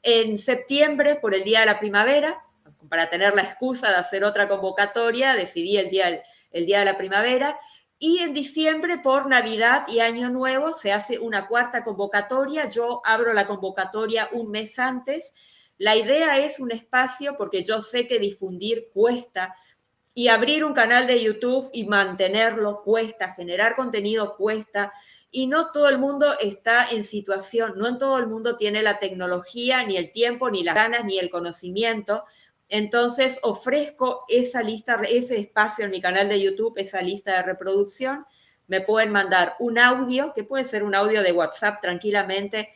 En septiembre, por el Día de la Primavera, para tener la excusa de hacer otra convocatoria, decidí el día de la Primavera. Y en diciembre, por Navidad y Año Nuevo, se hace una 4ª convocatoria. Yo abro la convocatoria un mes antes. La idea es un espacio, porque yo sé que difundir cuesta, y abrir un canal de YouTube y mantenerlo cuesta, generar contenido cuesta, y no todo el mundo está en situación, no en todo el mundo tiene la tecnología, ni el tiempo, ni las ganas, ni el conocimiento. Entonces ofrezco esa lista, ese espacio en mi canal de YouTube, esa lista de reproducción. Me pueden mandar un audio, que puede ser un audio de WhatsApp tranquilamente,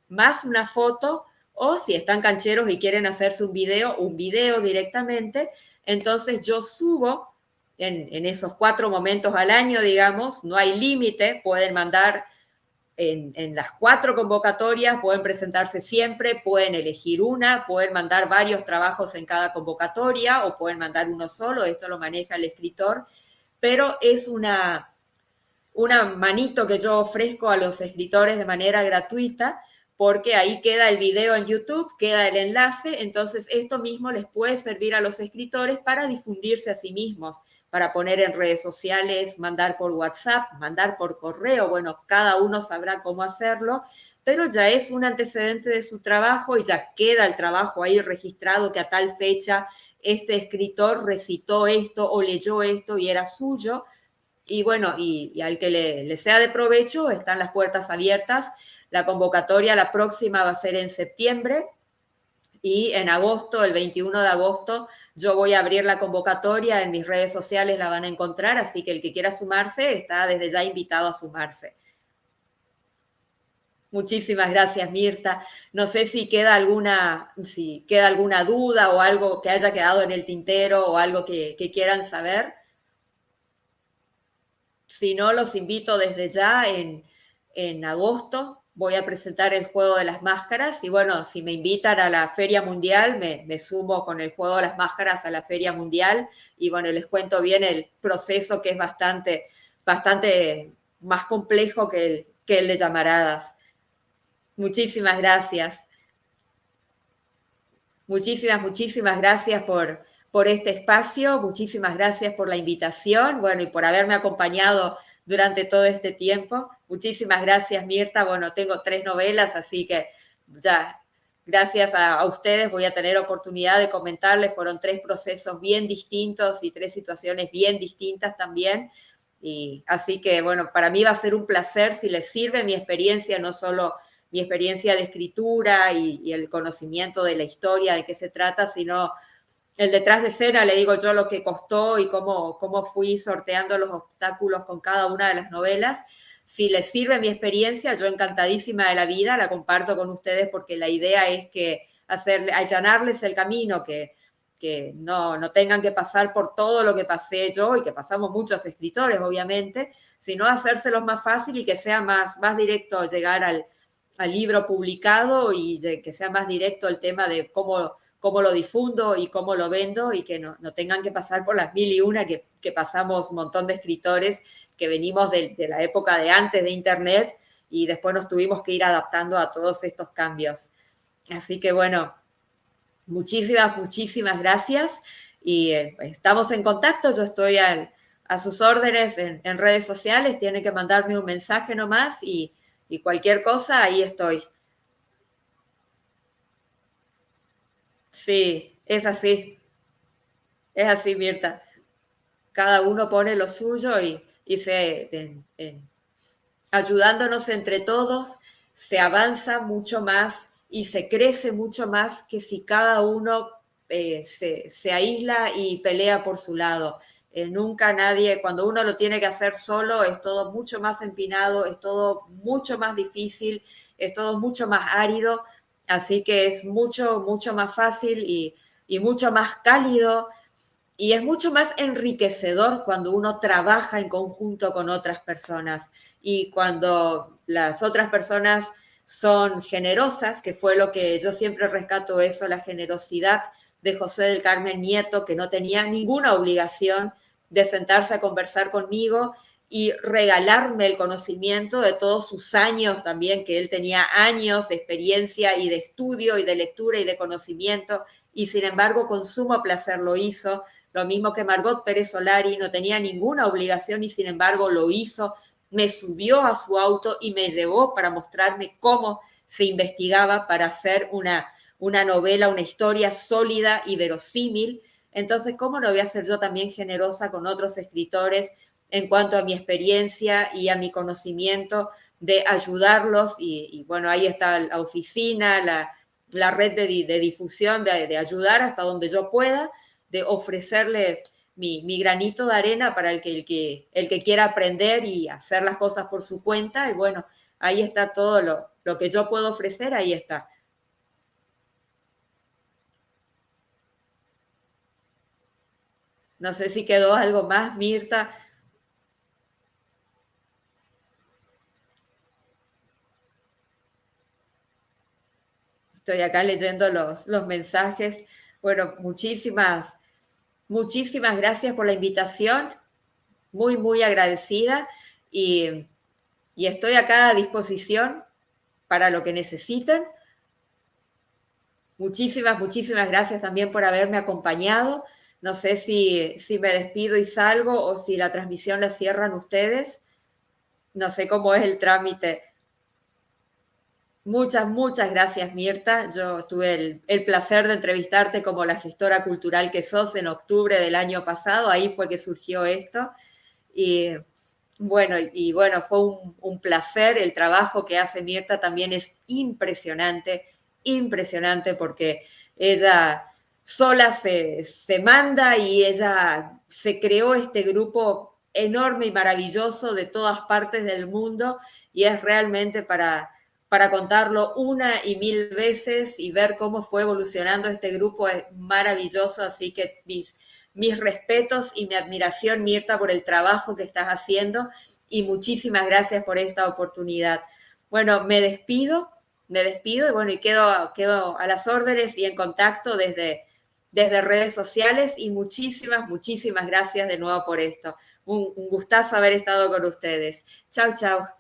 más una foto, o si están cancheros y quieren hacerse un video directamente. Entonces yo subo en esos 4 momentos al año, digamos, no hay límite, pueden mandar en las 4 convocatorias, pueden presentarse siempre, pueden elegir una, pueden mandar varios trabajos en cada convocatoria o pueden mandar uno solo, esto lo maneja el escritor, pero es una manito que yo ofrezco a los escritores de manera gratuita, porque ahí queda el video en YouTube, queda el enlace, entonces esto mismo les puede servir a los escritores para difundirse a sí mismos, para poner en redes sociales, mandar por WhatsApp, mandar por correo, bueno, cada uno sabrá cómo hacerlo, pero ya es un antecedente de su trabajo y ya queda el trabajo ahí registrado que a tal fecha este escritor recitó esto o leyó esto y era suyo. Y bueno, y al que le sea de provecho, están las puertas abiertas. La convocatoria, la próxima va a ser en septiembre. Y en agosto, el 21 de agosto, yo voy a abrir la convocatoria en mis redes sociales, la van a encontrar, así que el que quiera sumarse está desde ya invitado a sumarse. Muchísimas gracias, Mirta. No sé si queda alguna duda o algo que haya quedado en el tintero o algo que quieran saber. Si no, los invito desde ya en agosto. Voy a presentar el juego de las máscaras y bueno, si me invitan a la Feria Mundial, me sumo con el juego de las máscaras a la Feria Mundial y bueno, les cuento bien el proceso que es bastante más complejo que el de llamaradas. Muchísimas gracias. Muchísimas gracias por este espacio, muchísimas gracias por la invitación, bueno, y por haberme acompañado durante todo este tiempo. Muchísimas gracias, Mirta. Bueno, tengo 3 novelas, así que ya, gracias a ustedes voy a tener oportunidad de comentarles. Fueron 3 procesos bien distintos y 3 situaciones bien distintas también. Y así que, bueno, para mí va a ser un placer si les sirve mi experiencia, no solo mi experiencia de escritura y el conocimiento de la historia, de qué se trata, sino el detrás de escena, le digo yo, lo que costó y cómo fui sorteando los obstáculos con cada una de las novelas. Si les sirve mi experiencia, yo encantadísima de la vida, la comparto con ustedes porque la idea es que allanarles el camino, que no tengan que pasar por todo lo que pasé yo y que pasamos muchos escritores, obviamente, sino hacérselos más fácil y que sea más directo llegar al libro publicado y que sea más directo el tema de cómo lo difundo y cómo lo vendo y que no tengan que pasar por las 1001 que pasamos un montón de escritores que venimos de la época de antes de Internet y después nos tuvimos que ir adaptando a todos estos cambios. Así que bueno, muchísimas gracias y estamos en contacto, yo estoy a sus órdenes en redes sociales, tienen que mandarme un mensaje nomás y cualquier cosa, ahí estoy. Sí, es así, Mirta. Cada uno pone lo suyo y ayudándonos entre todos, se avanza mucho más y se crece mucho más que si cada uno se aísla y pelea por su lado. Nunca nadie, cuando uno lo tiene que hacer solo, es todo mucho más empinado, es todo mucho más difícil, es todo mucho más árido, así que es mucho más fácil y mucho más cálido y es mucho más enriquecedor cuando uno trabaja en conjunto con otras personas y cuando las otras personas son generosas, que fue lo que yo siempre rescato eso, la generosidad de José del Carmen Nieto, que no tenía ninguna obligación de sentarse a conversar conmigo y regalarme el conocimiento de todos sus años también, que él tenía años de experiencia y de estudio y de lectura y de conocimiento, y sin embargo con sumo placer lo hizo. Lo mismo que Margot Pérez Solari, no tenía ninguna obligación y sin embargo lo hizo, me subió a su auto y me llevó para mostrarme cómo se investigaba para hacer una novela, una historia sólida y verosímil. Entonces, ¿cómo no voy a ser yo también generosa con otros escritores en cuanto a mi experiencia y a mi conocimiento de ayudarlos? Y bueno, ahí está la oficina, la red de difusión, de ayudar hasta donde yo pueda, de ofrecerles mi granito de arena para el que quiera aprender y hacer las cosas por su cuenta. Y bueno, ahí está todo lo que yo puedo ofrecer, ahí está. No sé si quedó algo más, Mirta. Estoy acá leyendo los mensajes. Bueno, muchísimas gracias por la invitación. Muy agradecida y, y estoy acá a disposición para lo que necesiten. Muchísimas gracias también por haberme acompañado. No sé si me despido y salgo o si la transmisión la cierran ustedes. No sé cómo es el trámite. Muchas gracias, Mirta. Yo tuve el placer de entrevistarte como la gestora cultural que sos en octubre del año pasado. Ahí fue que surgió esto. Y bueno, fue un placer. El trabajo que hace Mirta también es impresionante, impresionante porque ella sola se manda y ella se creó este grupo enorme y maravilloso de todas partes del mundo y es realmente para contarlo una y mil veces y ver cómo fue evolucionando este grupo es maravilloso, así que mis respetos y mi admiración, Mirta, por el trabajo que estás haciendo y muchísimas gracias por esta oportunidad. Bueno, me despido y bueno, y quedo a las órdenes y en contacto desde redes sociales y muchísimas gracias de nuevo por esto. Un gustazo haber estado con ustedes. Chau, chau.